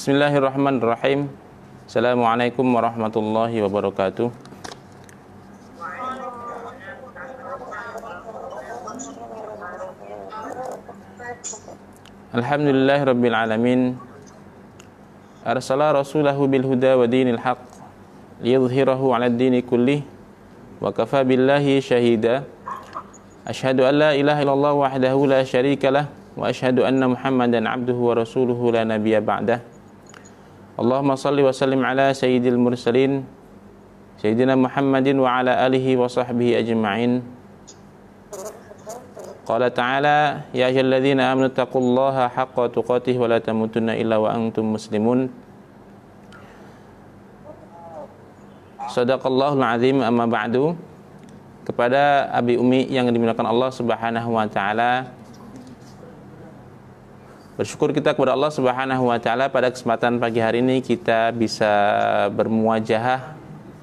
Bismillahirrahmanirrahim. Assalamualaikum warahmatullahi wabarakatuh. Alhamdulillahirabbil alamin. Arsala rasulahu bil huda wa dinil haqq liyudhhirahu 'alad dini kullih wa kafa billahi shahida. Asyhadu an la ilaha illallah wahdahu la syarikalah wa asyhadu anna Muhammadan 'abduhu wa rasuluhu la nabiyya ba'dah. Allahumma salli wa sallim ala sayyidil mursalin sayyidina Muhammadin wa ala alihi wa sahbihi ajma'in. Qala ta'ala ya ayyuhalladzina amanu taqullaha haqqa tuqatih wa la tamutunna illa wa antum muslimun. Shadaqallahul azim. Amma ba'du. Kepada Abi Umi yang dimuliakan Allah Subhanahu wa taala, bersyukur kita kepada Allah Subhanahu wa taala pada kesempatan pagi hari ini kita bisa bermuajahah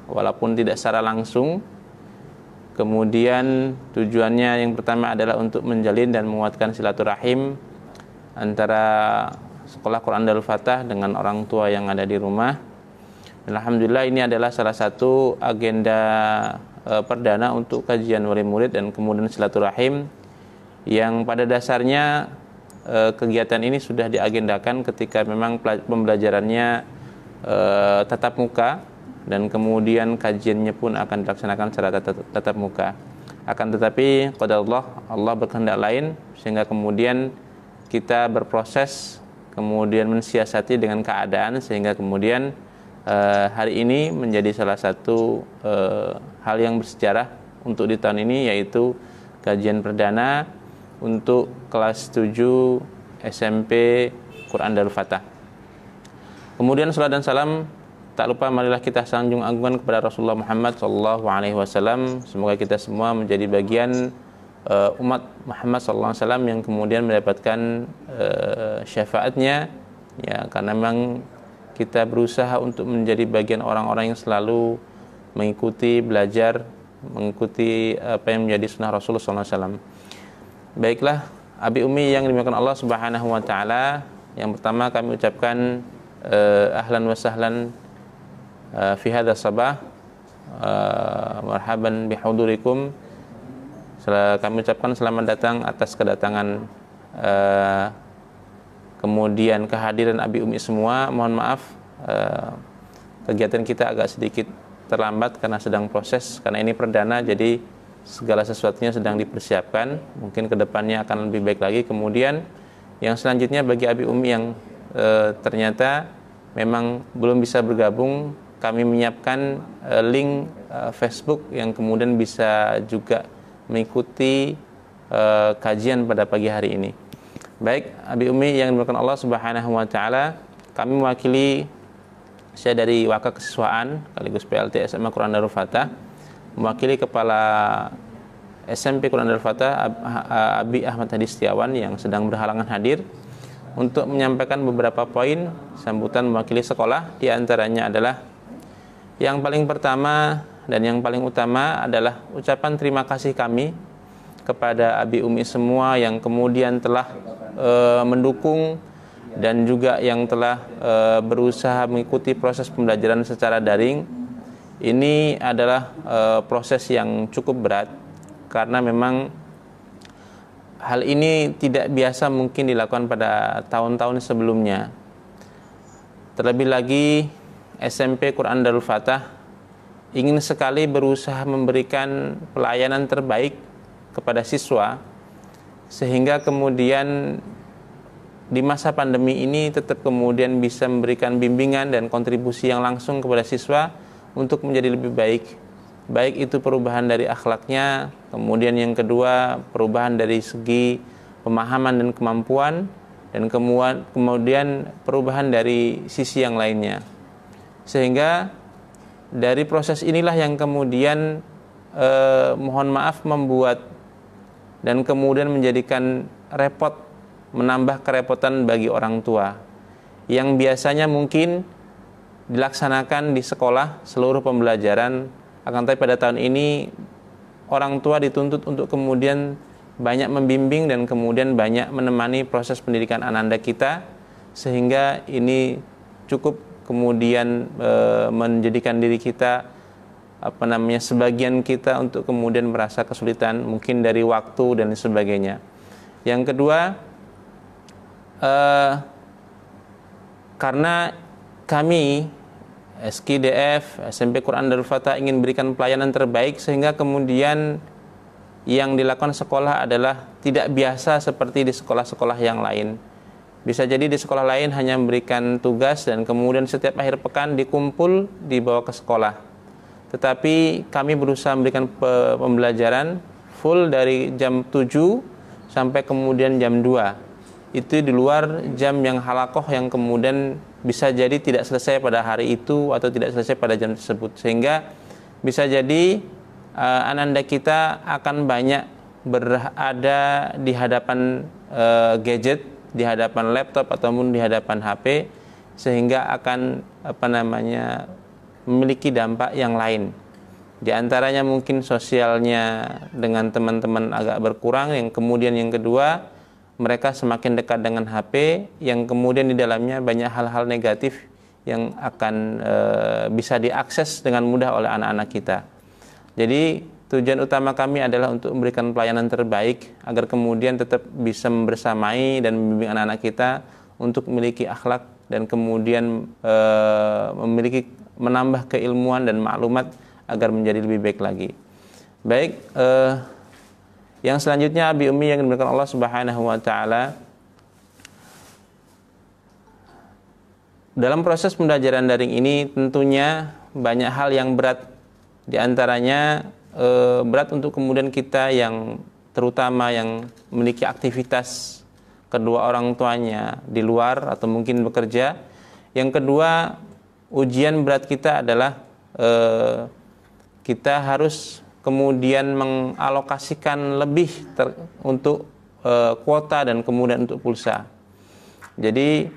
walaupun tidak secara langsung. Kemudian tujuannya yang pertama adalah untuk menjalin dan menguatkan silaturahim antara sekolah Quran Darul Fatah dengan orang tua yang ada di rumah. Dan alhamdulillah ini adalah salah satu agenda perdana untuk kajian wali murid dan kemudian silaturahim yang pada dasarnya kegiatan ini sudah diagendakan ketika memang pembelajarannya tatap muka dan kemudian kajiannya pun akan dilaksanakan secara tatap muka. Akan tetapi qadarullah, Allah berkehendak lain sehingga kemudian kita berproses kemudian mensiasati dengan keadaan sehingga kemudian hari ini menjadi salah satu hal yang bersejarah untuk di tahun ini, yaitu kajian perdana untuk kelas 7 SMP Quran Darul Fatah. Kemudian salat dan salam tak lupa marilah kita sanjung agungan kepada Rasulullah Muhammad SAW. Semoga kita semua menjadi bagian umat Muhammad SAW yang kemudian mendapatkan syafaatnya, ya, karena memang kita berusaha untuk menjadi bagian orang-orang yang selalu mengikuti, belajar, mengikuti apa yang menjadi sunnah Rasulullah SAW. Baiklah, Abi Umi yang dimuliakan Allah Subhanahu wa taala, yang pertama kami ucapkan ahlan wa sahlan fi hadha sabah, marhaban bihudurikum. Kami ucapkan selamat datang atas kedatangan kemudian kehadiran Abi Umi semua. Mohon maaf kegiatan kita agak sedikit terlambat karena sedang proses, karena ini perdana, jadi segala sesuatunya sedang dipersiapkan. Mungkin kedepannya akan lebih baik lagi. Kemudian yang selanjutnya bagi Abi Umi yang ternyata memang belum bisa bergabung, kami menyiapkan link Facebook yang kemudian bisa juga mengikuti kajian pada pagi hari ini. Baik, Abi Umi yang dimuliakan Allah Subhanahu wa taala, kami mewakili, saya dari Waka Kesiswaan sekaligus PLT SMA Quran Darul Fatah, mewakili Kepala SMP Quran Darul Fatah Abi Ahmad Hadi Setiawan yang sedang berhalangan hadir untuk menyampaikan beberapa poin sambutan mewakili sekolah. Di antaranya adalah yang paling pertama dan yang paling utama adalah ucapan terima kasih kami kepada Abi Umi semua yang kemudian telah mendukung dan juga yang telah berusaha mengikuti proses pembelajaran secara daring. Ini adalah proses yang cukup berat karena memang hal ini tidak biasa mungkin dilakukan pada tahun-tahun sebelumnya. Terlebih lagi SMP Quran Darul Fatah ingin sekali berusaha memberikan pelayanan terbaik kepada siswa, sehingga kemudian di masa pandemi ini tetap kemudian bisa memberikan bimbingan dan kontribusi yang langsung kepada siswa untuk menjadi lebih baik. Baik itu perubahan dari akhlaknya, kemudian yang kedua perubahan dari segi pemahaman dan kemampuan, dan kemudian perubahan dari sisi yang lainnya. Sehingga dari proses inilah yang kemudian mohon maaf membuat dan kemudian menjadikan repot, menambah kerepotan bagi orang tua yang biasanya mungkin dilaksanakan di sekolah seluruh pembelajaran. Akan tetapi pada tahun ini orang tua dituntut untuk kemudian banyak membimbing dan kemudian banyak menemani proses pendidikan ananda kita, sehingga ini cukup kemudian menjadikan diri kita sebagian kita untuk kemudian merasa kesulitan mungkin dari waktu dan sebagainya. Yang kedua, karena kami SKDF SMP Quran Darul Fatah ingin berikan pelayanan terbaik, sehingga kemudian yang dilakukan sekolah adalah tidak biasa seperti di sekolah-sekolah yang lain. Bisa jadi di sekolah lain hanya memberikan tugas dan kemudian setiap akhir pekan dikumpul dibawa ke sekolah. Tetapi kami berusaha memberikan pembelajaran full dari jam 7 sampai kemudian jam 2. Itu di luar jam yang halakoh yang kemudian bisa jadi tidak selesai pada hari itu atau tidak selesai pada jam tersebut. Sehingga bisa jadi ananda kita akan banyak berada di hadapan gadget, di hadapan laptop ataupun di hadapan HP, sehingga akan memiliki dampak yang lain. Di antaranya mungkin sosialnya dengan teman-teman agak berkurang. Yang kemudian yang kedua, mereka semakin dekat dengan HP, yang kemudian di dalamnya banyak hal-hal negatif yang akan bisa diakses dengan mudah oleh anak-anak kita. Jadi tujuan utama kami adalah untuk memberikan pelayanan terbaik agar kemudian tetap bisa membersamai dan membimbing anak-anak kita untuk memiliki akhlak dan kemudian menambah keilmuan dan maklumat agar menjadi lebih baik lagi. Baik, yang selanjutnya Abi Umi yang dimuliakan Allah Subhanahu wa taala, dalam proses pembelajaran daring ini tentunya banyak hal yang berat. Di antaranya berat untuk kemudian kita yang terutama yang memiliki aktivitas kedua orang tuanya di luar atau mungkin bekerja. Yang kedua, ujian berat kita adalah kita harus kemudian mengalokasikan lebih untuk kuota dan kemudian untuk pulsa. Jadi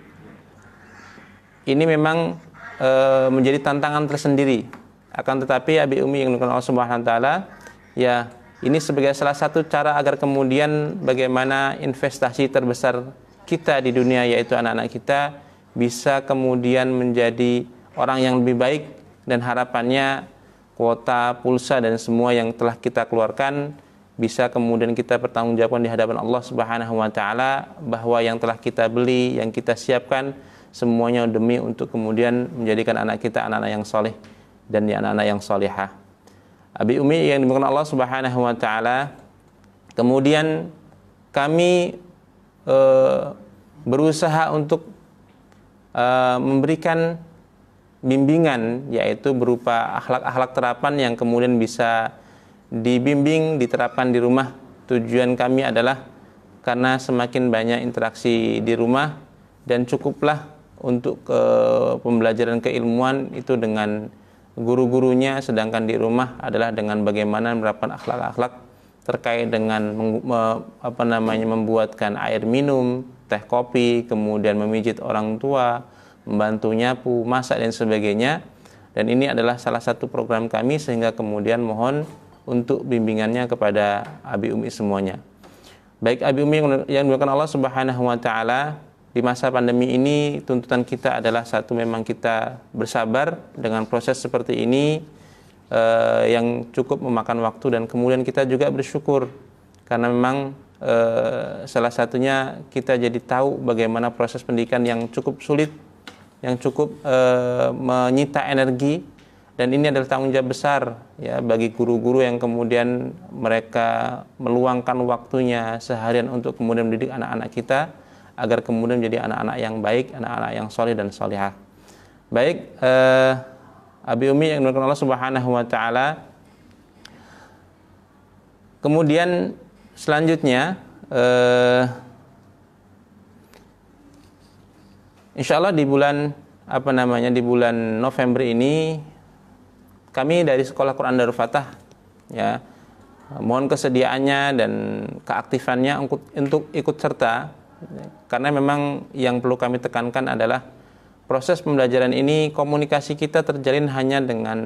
ini memang menjadi tantangan tersendiri. Akan tetapi Abi Umi yang dimuliakan Allah Subhanahu wa taala, ya ini sebagai salah satu cara agar kemudian bagaimana investasi terbesar kita di dunia, yaitu anak-anak kita, bisa kemudian menjadi orang yang lebih baik, dan harapannya kuota, pulsa dan semua yang telah kita keluarkan bisa kemudian kita pertanggungjawabkan di hadapan Allah Subhanahu wa taala, bahwa yang telah kita beli, yang kita siapkan semuanya demi untuk kemudian menjadikan anak kita anak-anak yang soleh dan anak-anak yang solehah. Abi Umi yang dimuliakan Allah Subhanahu wa taala, kemudian kami berusaha untuk memberikan bimbingan, yaitu berupa akhlak-akhlak terapan yang kemudian bisa dibimbing, diterapkan di rumah. Tujuan kami adalah karena semakin banyak interaksi di rumah, dan cukuplah untuk pembelajaran keilmuan itu dengan guru-gurunya, sedangkan di rumah adalah dengan bagaimana menerapkan akhlak-akhlak terkait dengan membuatkan air minum, teh kopi, kemudian memijit orang tua, membantu nyapu, masak dan sebagainya. Dan ini adalah salah satu program kami, sehingga kemudian mohon untuk bimbingannya kepada Abi Umi semuanya. Baik Abi Umi yang dimuliakan Allah Subhanahu wa taala, di masa pandemi ini tuntutan kita adalah satu, memang kita bersabar dengan proses seperti ini yang cukup memakan waktu, dan kemudian kita juga bersyukur karena memang salah satunya kita jadi tahu bagaimana proses pendidikan yang cukup sulit, yang cukup menyita energi, dan ini adalah tanggung jawab besar ya bagi guru-guru yang kemudian mereka meluangkan waktunya seharian untuk kemudian mendidik anak-anak kita agar kemudian menjadi anak-anak yang baik, anak-anak yang soleh dan solihah. Baik, Abi Umi yang dimuliakan Allah Subhanahu wa taala, kemudian selanjutnya insya Allah di bulan di bulan November ini kami dari Sekolah Quran Darul Fatah ya mohon kesediaannya dan keaktifannya untuk ikut serta, karena memang yang perlu kami tekankan adalah proses pembelajaran ini komunikasi kita terjalin hanya dengan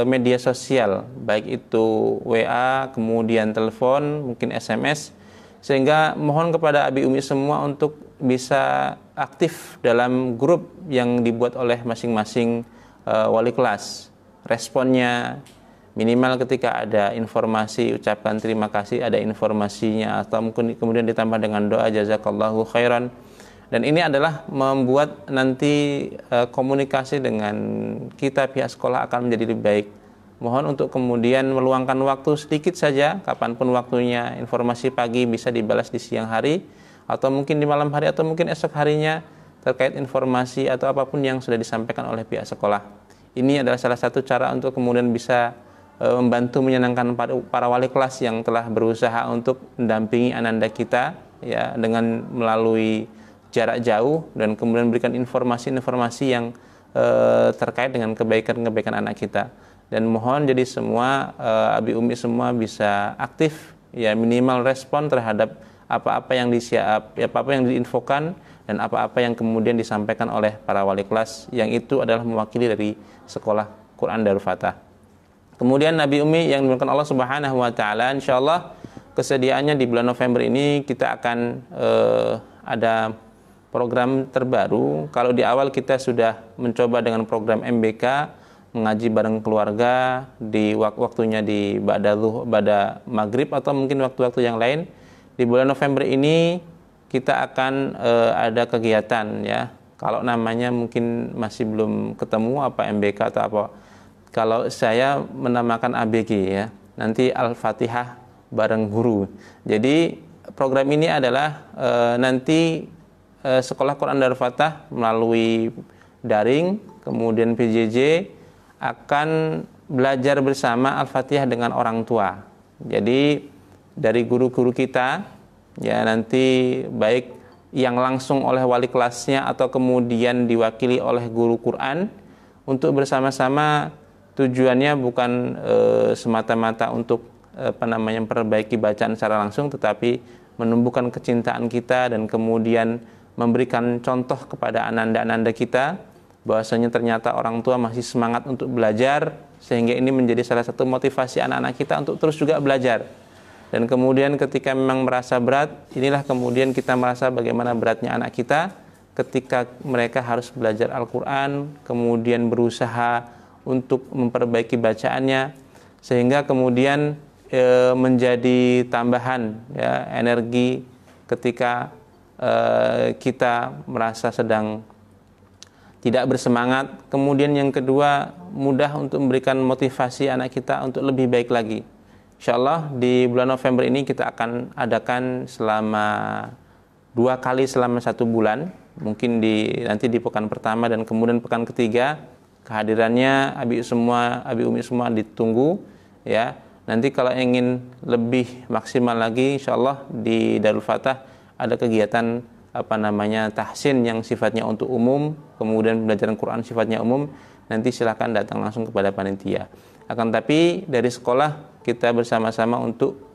media sosial, baik itu WA, kemudian telepon, mungkin SMS, sehingga mohon kepada Abi Umi semua untuk bisa aktif dalam grup yang dibuat oleh masing-masing wali kelas. Responnya minimal ketika ada informasi ucapkan terima kasih, ada informasinya, atau mungkin kemudian ditambah dengan doa jazakallahu khairan. Dan ini adalah membuat nanti komunikasi dengan kita pihak sekolah akan menjadi lebih baik. Mohon untuk kemudian meluangkan waktu sedikit saja, kapanpun waktunya. Informasi pagi bisa dibalas di siang hari, atau mungkin di malam hari, atau mungkin esok harinya, terkait informasi atau apapun yang sudah disampaikan oleh pihak sekolah. Ini adalah salah satu cara untuk kemudian bisa membantu menyenangkan para wali kelas yang telah berusaha untuk mendampingi ananda kita, ya, dengan melalui jarak jauh, dan kemudian berikan informasi-informasi yang terkait dengan kebaikan-kebaikan anak kita. Dan mohon jadi semua abi umi semua bisa aktif, ya, minimal respon terhadap apa-apa yang apa-apa yang diinfokan dan apa-apa yang kemudian disampaikan oleh para wali kelas, yang itu adalah mewakili dari sekolah Quran Darul Fatah. Kemudian Nabi Umi yang dimuliakan Allah Subhanahu wa taala, insyaallah kesediaannya di bulan November ini kita akan ada program terbaru. Kalau di awal kita sudah mencoba dengan program MBK, mengaji bareng keluarga di waktunya di ba'da maghrib atau mungkin waktu-waktu yang lain. Di bulan November ini kita akan ada kegiatan, ya. Kalau namanya mungkin masih belum ketemu apa MBK atau apa. Kalau saya menamakan ABG, ya. Nanti Al-Fatihah bareng guru. Jadi program ini adalah nanti Sekolah Quran Darul Fatah melalui daring, kemudian PJJ akan belajar bersama Al-Fatihah dengan orang tua. Jadi dari guru-guru kita, ya, nanti baik yang langsung oleh wali kelasnya atau kemudian diwakili oleh guru Quran, untuk bersama-sama, tujuannya bukan semata-mata untuk memperbaiki bacaan secara langsung, tetapi menumbuhkan kecintaan kita dan kemudian memberikan contoh kepada ananda-ananda kita bahwasanya ternyata orang tua masih semangat untuk belajar, sehingga ini menjadi salah satu motivasi anak-anak kita untuk terus juga belajar. Dan kemudian ketika memang merasa berat, inilah kemudian kita merasa bagaimana beratnya anak kita ketika mereka harus belajar Al-Quran, kemudian berusaha untuk memperbaiki bacaannya, sehingga kemudian menjadi tambahan, ya, energi ketika kita merasa sedang tidak bersemangat. Kemudian yang kedua, mudah untuk memberikan motivasi anak kita untuk lebih baik lagi. Insyaallah di bulan November ini kita akan adakan selama 2 kali selama 1 bulan. Mungkin nanti di pekan pertama dan kemudian pekan ketiga, kehadirannya abi umi semua ditunggu, ya. Nanti kalau ingin lebih maksimal lagi, insyaallah di Darul Fatah ada kegiatan tahsin yang sifatnya untuk umum, kemudian pembelajaran Quran sifatnya umum. Nanti silakan datang langsung kepada panitia. Akan tapi dari sekolah kita bersama-sama untuk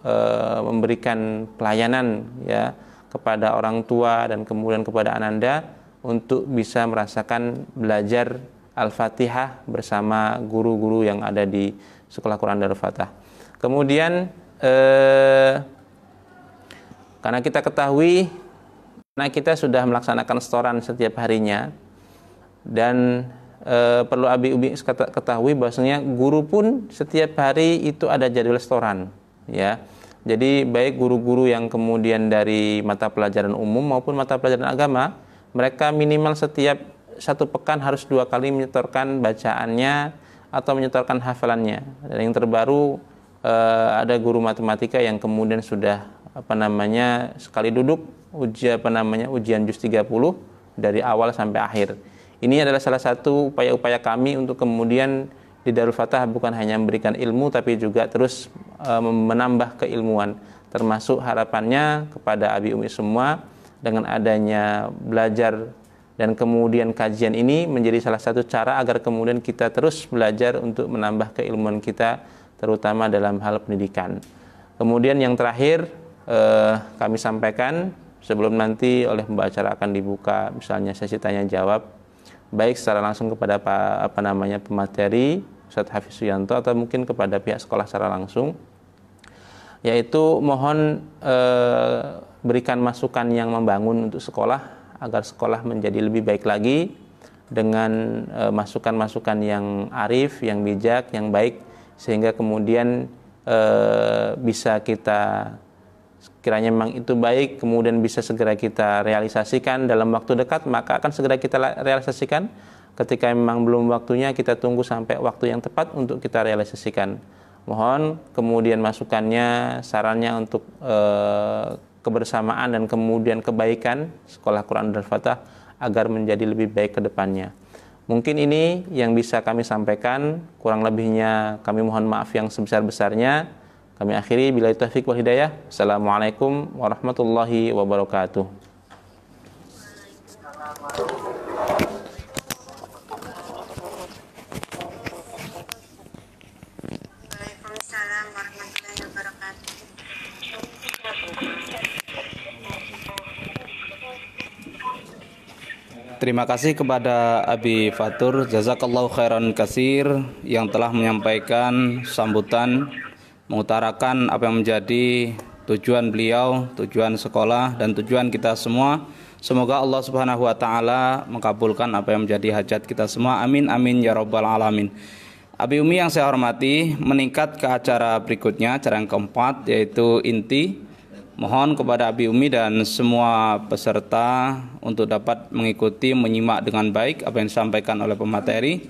memberikan pelayanan, ya, kepada orang tua dan kemudian kepada ananda untuk bisa merasakan belajar Al-Fatihah bersama guru-guru yang ada di Sekolah Quran Darul Fatah. Kemudian karena kita ketahui kita sudah melaksanakan setoran setiap harinya, dan perlu abi umi ketahui bahwasanya guru pun setiap hari itu ada jadwal setoran, ya. Jadi baik guru-guru yang kemudian dari mata pelajaran umum maupun mata pelajaran agama, mereka minimal setiap 1 pekan harus 2 kali menyetorkan bacaannya atau menyetorkan hafalannya. Dan yang terbaru ada guru matematika yang kemudian sudah sekali duduk ujian juz 30 dari awal sampai akhir. Ini adalah salah satu upaya-upaya kami untuk kemudian di Darul Fatah bukan hanya memberikan ilmu, tapi juga terus menambah keilmuan. Termasuk harapannya kepada abi umi semua, dengan adanya belajar dan kemudian kajian ini menjadi salah satu cara agar kemudian kita terus belajar untuk menambah keilmuan kita, terutama dalam hal pendidikan. Kemudian yang terakhir kami sampaikan, sebelum nanti oleh pembacara akan dibuka misalnya sesi tanya jawab, baik secara langsung kepada pemateri Ustadz Hafiz Suyanto atau mungkin kepada pihak sekolah secara langsung, yaitu mohon berikan masukan yang membangun untuk sekolah agar sekolah menjadi lebih baik lagi dengan masukan-masukan yang arif, yang bijak, yang baik, sehingga kemudian bisa kita, kiranya memang itu baik, kemudian bisa segera kita realisasikan dalam waktu dekat, maka akan segera kita realisasikan. Ketika memang belum waktunya, kita tunggu sampai waktu yang tepat untuk kita realisasikan. Mohon kemudian masukannya, sarannya untuk kebersamaan dan kemudian kebaikan Sekolah Quran Darul Fatah agar menjadi lebih baik ke depannya. Mungkin ini yang bisa kami sampaikan, kurang lebihnya kami mohon maaf yang sebesar-besarnya. Kami akhiri, billahi taufiq wal hidayah. Assalamualaikum warahmatullahi wabarakatuh. Waalaikumsalam warahmatullahi wabarakatuh. Terima kasih kepada Abi Fatur, jazakallahu khairan katsir, yang telah menyampaikan sambutan, mengutarakan apa yang menjadi tujuan beliau, tujuan sekolah, dan tujuan kita semua. Semoga Allah Subhanahu wa taala mengabulkan apa yang menjadi hajat kita semua. Amin amin ya rabbal alamin. Abi Umi yang saya hormati, meningkat ke acara berikutnya, acara yang keempat, yaitu inti. Mohon kepada Abi Umi dan semua peserta untuk dapat mengikuti, menyimak dengan baik apa yang disampaikan oleh pemateri.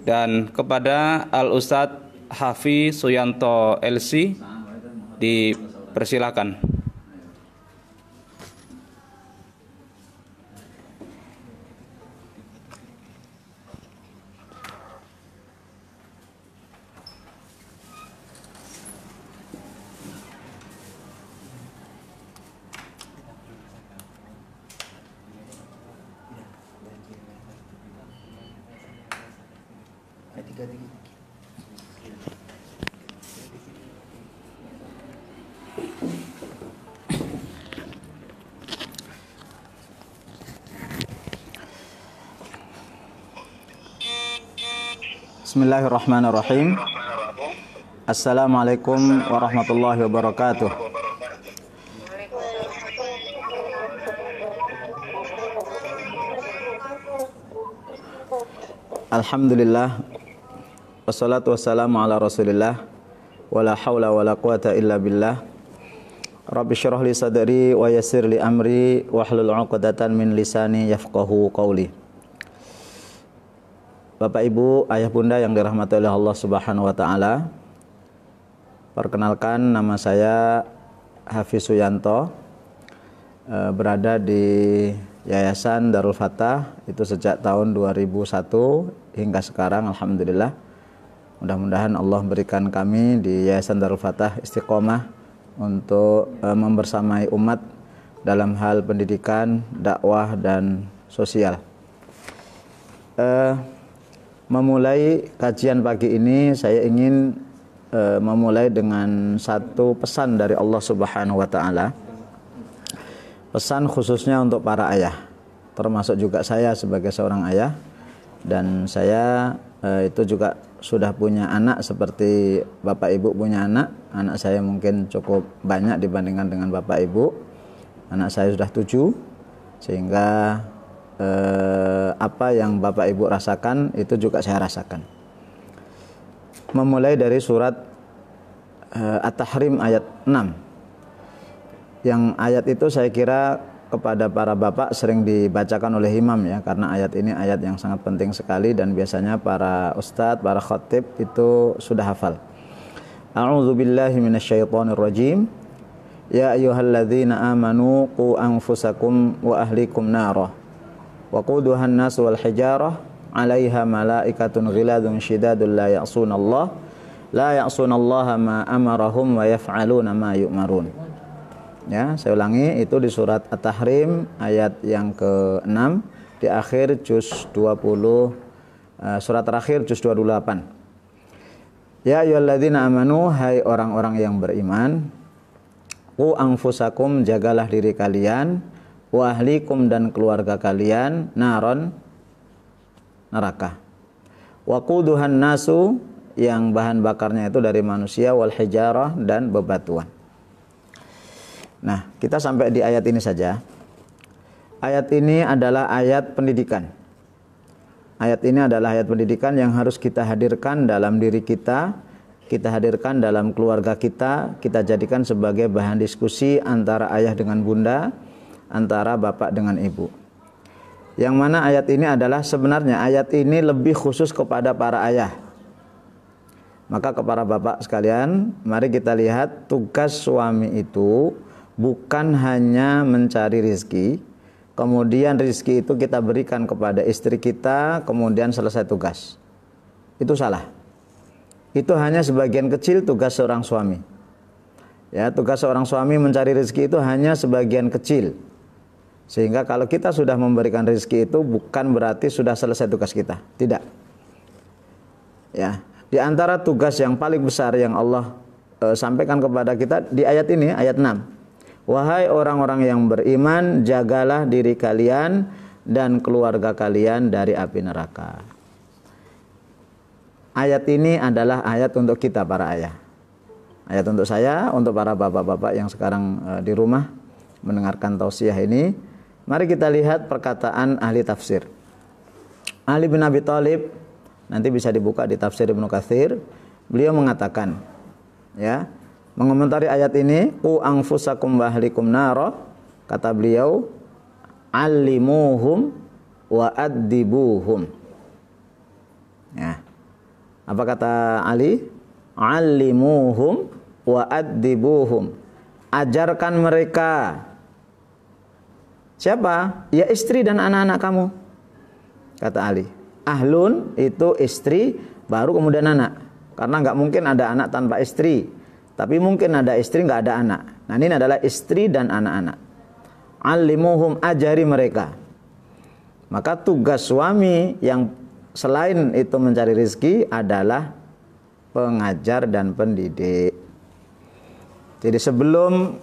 Dan kepada Al-Ustadz Hafi Suyanto LC, dipersilakan. Bismillahirrahmanirrahim. Assalamualaikum warahmatullahi wabarakatuh. Alhamdulillah, wassalatu wassalamu ala rasulillah, wala hawla wala quwata illa billah. Rabbi syrah li sadri wa yassir li amri wahlul 'uqdatan min lisani yafqahu qawli. Bapak Ibu, ayah bunda yang dirahmati oleh Allah Subhanahu wa taala. Perkenalkan, nama saya Hafiz Suyanto, berada di Yayasan Darul Fatah itu sejak tahun 2001 hingga sekarang, alhamdulillah. Mudah-mudahan Allah berikan kami di Yayasan Darul Fatah istiqomah untuk membersamai umat dalam hal pendidikan, dakwah dan sosial. Memulai kajian pagi ini, saya ingin memulai dengan satu pesan dari Allah Subhanahu wa taala. Pesan khususnya untuk para ayah, termasuk juga saya sebagai seorang ayah, dan saya itu juga sudah punya anak seperti Bapak Ibu punya anak. Anak saya mungkin cukup banyak dibandingkan dengan Bapak Ibu. Anak saya sudah 7, sehingga apa yang Bapak Ibu rasakan itu juga saya rasakan. Memulai dari surat At-Tahrim ayat 6. Yang ayat itu saya kira kepada para bapak sering dibacakan oleh imam ya, karena ayat ini ayat yang sangat penting sekali dan biasanya para ustadz, para khatib itu sudah hafal. A'udzubillahi minasyaitonirrajim. Ya ayyuhalladzina amanu qu anfusakum wa ahlikum narah. Wa quduhan nas wal hijarah 'alaiha malaikatun ghiladun syidadun la ya'sunallaha ma amarahum wa yaf'aluna ma yu'marun. Ya, saya ulangi, itu di surat At-Tahrim ayat yang ke-6 di akhir juz 20, surat terakhir juz 28. Ya ayyuhalladzina amanu, hai orang-orang yang beriman, qu anfusakum, jagalah diri kalian, wa ahlikum, dan keluarga kalian, naron, neraka. Wa quduhan nasu, yang bahan bakarnya itu dari manusia, wal hijarah, dan bebatuan. Nah, kita sampai di ayat ini saja. ayat ini adalah ayat pendidikan. Ayat ini adalah ayat pendidikan yang harus kita hadirkan dalam diri kita hadirkan dalam keluarga kita jadikan sebagai bahan diskusi antara ayah dengan bunda, antara bapak dengan ibu. Yang mana ayat ini adalah sebenarnya ayat ini lebih khusus kepada para ayah. Maka kepada bapak sekalian, mari kita lihat tugas suami itu bukan hanya mencari rizki, kemudian rizki itu kita berikan kepada istri kita, kemudian selesai tugas. Itu salah. Itu hanya sebagian kecil tugas seorang suami. Ya, tugas seorang suami mencari rizki itu hanya sebagian kecil. Sehingga kalau kita sudah memberikan rizki itu bukan berarti sudah selesai tugas kita. Tidak. Ya, di antara tugas yang paling besar yang Allah sampaikan kepada kita di ayat ini, ayat 6. Wahai orang-orang yang beriman, jagalah diri kalian dan keluarga kalian dari api neraka. Ayat ini adalah ayat untuk kita para ayah. Ayat untuk saya, untuk para bapak-bapak yang sekarang di rumah mendengarkan tausiah ini. Mari kita lihat perkataan ahli tafsir. Ali bin Abi Thalib, nanti bisa dibuka di tafsir Ibnu Katsir. Beliau mengatakan, ya, mengomentari ayat ini, qu anfusakum wa ahlikum nara, kata beliau, allimuhum wa addibuhum. Ya. Apa kata Ali? Allimuhum wa addibuhum. Ajarkan mereka. Siapa? Ya istri dan anak-anak kamu. Kata Ali. Ahlun itu istri, baru kemudian anak. Karena nggak mungkin ada anak tanpa istri. Tapi mungkin ada istri nggak ada anak. Nah ini adalah istri dan anak-anak. Allimuhum, ajari mereka. Maka tugas suami yang selain itu mencari rezeki adalah pengajar dan pendidik. Jadi sebelum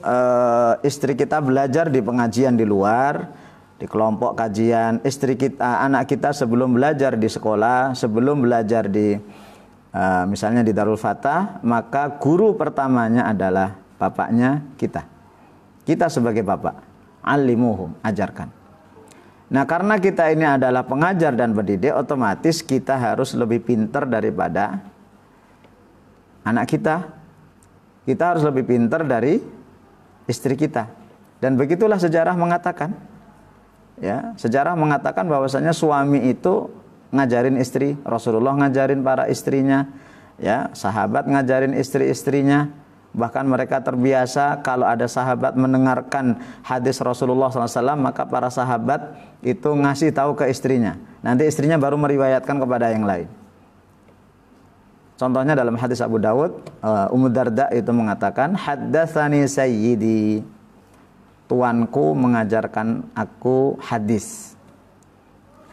istri kita belajar di pengajian di luar, di kelompok kajian, istri kita, anak kita sebelum belajar di sekolah, sebelum belajar di misalnya di Darul Fatah, maka guru pertamanya adalah bapaknya kita. Kita sebagai bapak, allimuhum, ajarkan. Nah, karena kita ini adalah pengajar dan pendidik, otomatis kita harus lebih pintar daripada anak kita. Kita harus lebih pintar dari istri kita. Dan begitulah sejarah mengatakan. Ya, sejarah mengatakan bahwasanya suami itu ngajarin istri, Rasulullah ngajarin para istrinya, ya, sahabat ngajarin istri-istrinya. Bahkan mereka terbiasa kalau ada sahabat mendengarkan hadis Rasulullah SAW, maka para sahabat itu ngasih tahu ke istrinya. Nanti istrinya baru meriwayatkan kepada yang lain. Contohnya dalam hadis Abu Dawud, Ummu Darda itu mengatakan, haddatsani sayyidi, tuanku mengajarkan aku hadis.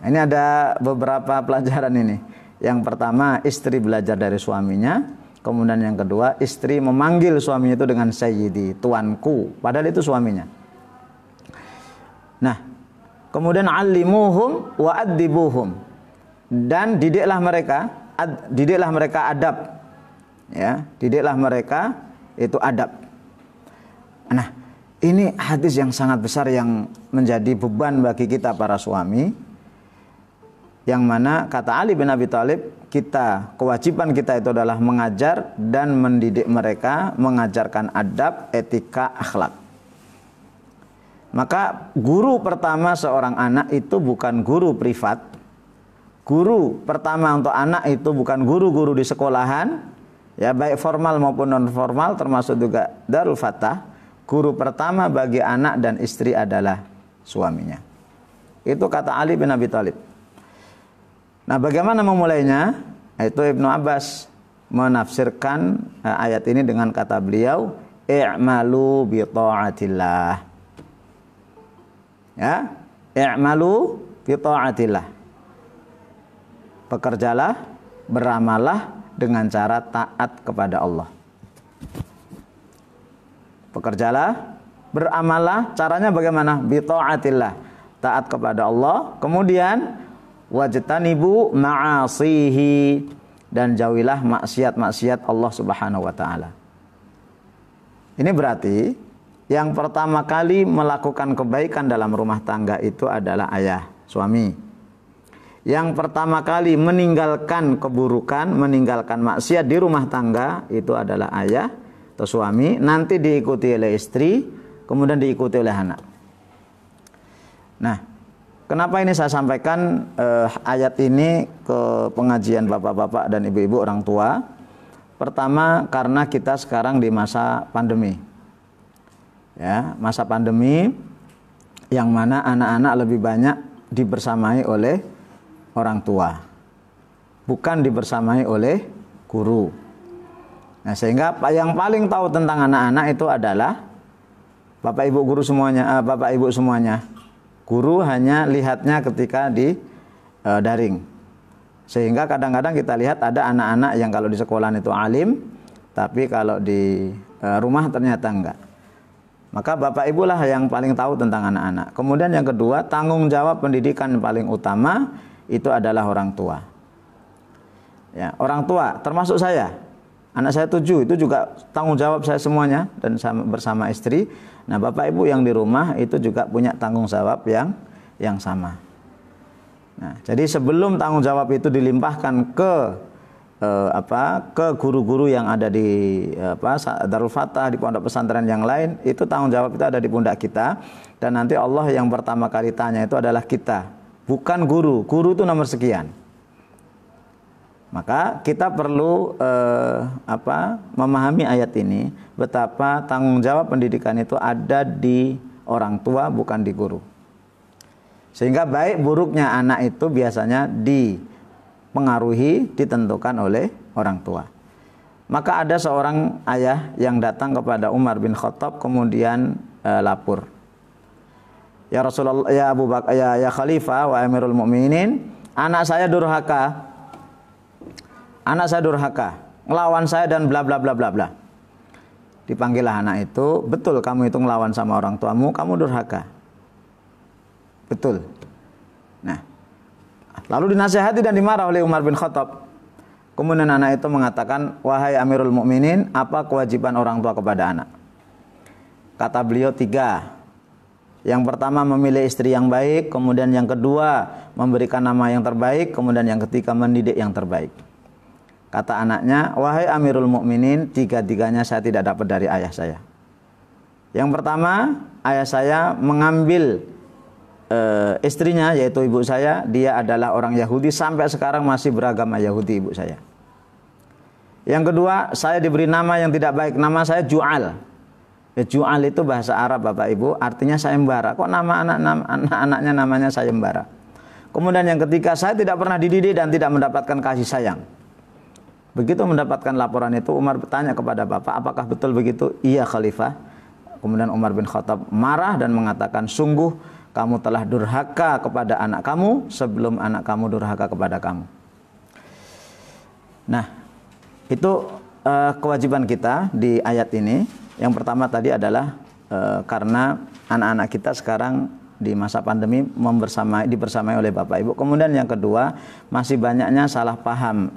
Ini ada beberapa pelajaran ini. Yang pertama, istri belajar dari suaminya. Kemudian yang kedua, istri memanggil suaminya itu dengan sayyidi, tuanku, padahal itu suaminya. Nah, kemudian allimuhum wa addibuhum, dan didiklah mereka adab. Ya, didiklah mereka itu adab. Nah, ini hadis yang sangat besar yang menjadi beban bagi kita para suami. Yang mana kata Ali bin Abi Thalib, kewajiban kita itu adalah mengajar dan mendidik mereka, mengajarkan adab, etika, akhlak. Maka guru pertama seorang anak itu bukan guru privat. Guru pertama untuk anak itu bukan guru-guru di sekolahan, ya, baik formal maupun non formal, termasuk juga Darul Fatah. Guru pertama bagi anak dan istri adalah suaminya. Itu kata Ali bin Abi Thalib. Nah, bagaimana memulainya? Itu Ibnu Abbas menafsirkan ayat ini dengan kata beliau, i'malu bi ta'atillah. Ya, i'malu bi ta'atillah. Bekerjalah, beramallah dengan cara taat kepada Allah. Bekerjalah, beramallah, caranya bagaimana? Bi ta'atillah, taat kepada Allah. Kemudian wajtanibu ma'asihi, dan jauhilah maksiat-maksiat Allah Subhanahu wa taala. Ini berarti yang pertama kali melakukan kebaikan dalam rumah tangga itu adalah ayah, suami. Yang pertama kali meninggalkan keburukan, meninggalkan maksiat di rumah tangga itu adalah ayah atau suami, nanti diikuti oleh istri, kemudian diikuti oleh anak. Nah, kenapa ini saya sampaikan ayat ini ke pengajian bapak-bapak dan ibu-ibu orang tua? Pertama, karena kita sekarang di masa pandemi. Ya, masa pandemi yang mana anak-anak lebih banyak dibersamai oleh orang tua, bukan dibersamai oleh guru. Nah, sehingga yang paling tahu tentang anak-anak itu adalah bapak ibu guru semuanya, bapak ibu semuanya. Guru hanya lihatnya ketika di daring. Sehingga kadang-kadang kita lihat ada anak-anak yang kalau di sekolah itu alim, tapi kalau di rumah ternyata enggak. Maka bapak ibu lah yang paling tahu tentang anak-anak. Kemudian yang kedua, tanggung jawab pendidikan yang paling utama itu adalah orang tua. Ya, orang tua termasuk saya. Anak saya 7, itu juga tanggung jawab saya semuanya dan bersama istri. Nah, bapak ibu yang di rumah itu juga punya tanggung jawab yang sama. Nah, jadi sebelum tanggung jawab itu dilimpahkan ke ke guru-guru yang ada di Darul Fatah, di pondok pesantren yang lain, itu tanggung jawab itu ada di pundak kita, dan nanti Allah yang pertama kali tanya itu adalah kita, bukan guru. Guru itu nomor sekian. Maka kita perlu memahami ayat ini, betapa tanggung jawab pendidikan itu ada di orang tua, bukan di guru. Sehingga baik buruknya anak itu biasanya dipengaruhi, ditentukan oleh orang tua. Maka ada seorang ayah yang datang kepada Umar bin Khattab, kemudian lapor, ya Rasulullah, ya Abu Bakar, ya Khalifah wa Amirul Mukminin, anak saya durhaka. Anak saya durhaka, ngelawan saya dan bla bla bla bla bla. Dipanggillah anak itu, betul kamu itu ngelawan sama orang tuamu, kamu durhaka. Betul. Nah, lalu dinasihati dan dimarah oleh Umar bin Khattab. Kemudian anak itu mengatakan, wahai Amirul Mukminin, apa kewajiban orang tua kepada anak? Kata beliau 3. Yang pertama memilih istri yang baik, kemudian yang kedua memberikan nama yang terbaik, kemudian yang ketiga mendidik yang terbaik. Kata anaknya, wahai Amirul Mukminin, 3-tiganya saya tidak dapat dari ayah saya. Yang pertama, ayah saya mengambil istrinya, yaitu ibu saya. Dia adalah orang Yahudi, sampai sekarang masih beragama Yahudi ibu saya. Yang kedua, saya diberi nama yang tidak baik, nama saya Ju'al. Ju'al itu bahasa Arab Bapak Ibu, artinya sayembara. Kok nama anak-anaknya namanya sayembara? Kemudian yang ketiga, saya tidak pernah dididik dan tidak mendapatkan kasih sayang. Begitu mendapatkan laporan itu, Umar bertanya kepada bapak, apakah betul begitu? Iya Khalifah. Kemudian Umar bin Khattab marah dan mengatakan, sungguh kamu telah durhaka kepada anak kamu sebelum anak kamu durhaka kepada kamu. Nah, itu kewajiban kita di ayat ini. Yang pertama tadi adalah karena anak-anak kita sekarang di masa pandemi dibersamai oleh bapak ibu. Kemudian yang kedua, masih banyaknya salah paham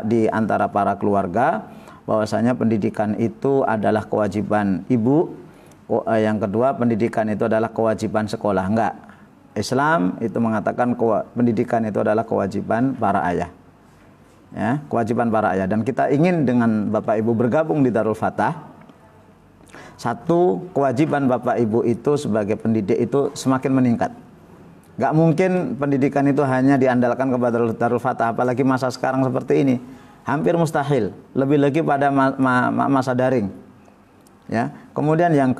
di antara para keluarga, bahwasanya pendidikan itu adalah kewajiban ibu. Yang kedua, pendidikan itu adalah kewajiban sekolah. Enggak. Islam itu mengatakan pendidikan itu adalah kewajiban para ayah. Ya, kewajiban para ayah. Dan kita ingin dengan bapak ibu bergabung di Darul Fatah. Satu, kewajiban bapak ibu itu sebagai pendidik itu semakin meningkat. Gak mungkin pendidikan itu hanya diandalkan kepada Darul Fatah, apalagi masa sekarang seperti ini. Hampir mustahil, lebih lagi pada masa daring. Ya. Kemudian yang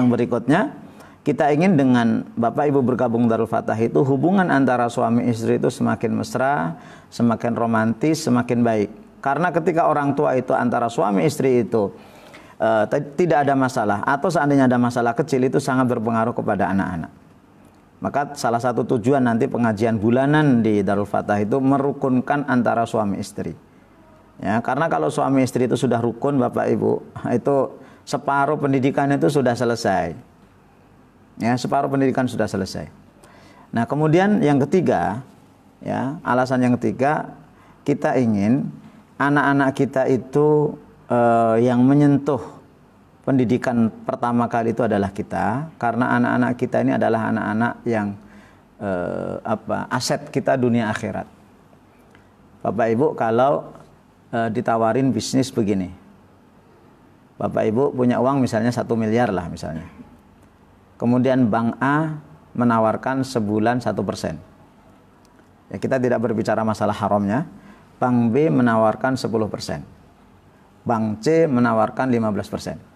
berikutnya, kita ingin dengan bapak ibu bergabung Darul Fatah itu hubungan antara suami istri itu semakin mesra, semakin romantis, semakin baik. Karena ketika orang tua itu antara suami istri itu tidak ada masalah, atau seandainya ada masalah kecil, itu sangat berpengaruh kepada anak-anak. Maka salah satu tujuan nanti pengajian bulanan di Darul Fatah itu merukunkan antara suami istri. Ya, karena kalau suami istri itu sudah rukun Bapak Ibu, itu separuh pendidikan itu sudah selesai. Ya, separuh pendidikan sudah selesai. Nah, kemudian yang ketiga, ya, alasan yang ketiga, kita ingin anak-anak kita itu yang menyentuh pendidikan pertama kali itu adalah kita, karena anak-anak kita ini adalah anak-anak yang aset kita dunia akhirat. Bapak Ibu kalau ditawarin bisnis begini, Bapak Ibu punya uang misalnya 1 miliar lah misalnya, kemudian Bank A menawarkan sebulan 1%. Ya, kita tidak berbicara masalah haramnya. Bank B menawarkan 10%, Bank C menawarkan 15%.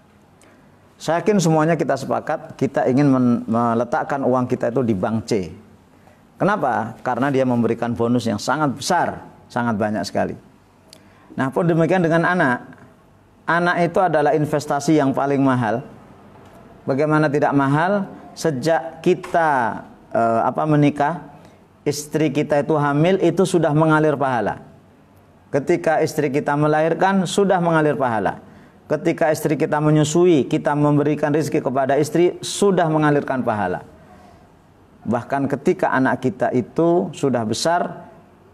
Saya yakin semuanya kita sepakat kita ingin meletakkan uang kita itu di Bank C. Kenapa? Karena dia memberikan bonus yang sangat besar, sangat banyak sekali. Nah, pun demikian dengan anak. Anak itu adalah investasi yang paling mahal. Bagaimana tidak mahal? Sejak kita menikah, istri kita itu hamil, itu sudah mengalir pahala. Ketika istri kita melahirkan, sudah mengalir pahala. Ketika istri kita menyusui, kita memberikan rezeki kepada istri, sudah mengalirkan pahala. Bahkan ketika anak kita itu sudah besar,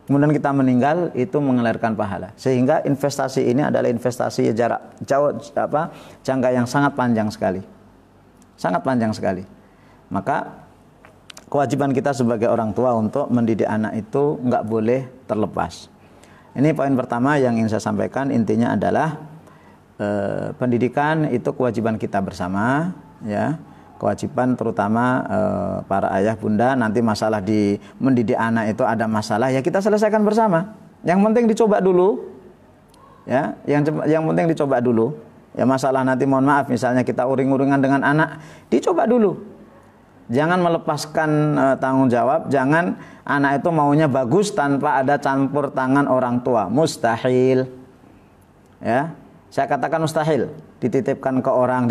kemudian kita meninggal, itu mengalirkan pahala. Sehingga investasi ini adalah investasi jarak jauh, jangka yang sangat panjang sekali. Sangat panjang sekali. Maka kewajiban kita sebagai orang tua untuk mendidik anak itu nggak boleh terlepas. Ini poin pertama yang ingin saya sampaikan. Intinya adalah pendidikan itu kewajiban kita bersama, ya. Kewajiban terutama para ayah bunda. Nanti masalah di mendidik anak itu ada masalah, ya kita selesaikan bersama. Yang penting dicoba dulu, ya. Yang penting dicoba dulu. Ya, masalah nanti mohon maaf misalnya kita uring-uringan dengan anak, dicoba dulu. Jangan melepaskan tanggung jawab. Jangan anak itu maunya bagus tanpa ada campur tangan orang tua. Mustahil. Ya, saya katakan mustahil. Dititipkan ke orang,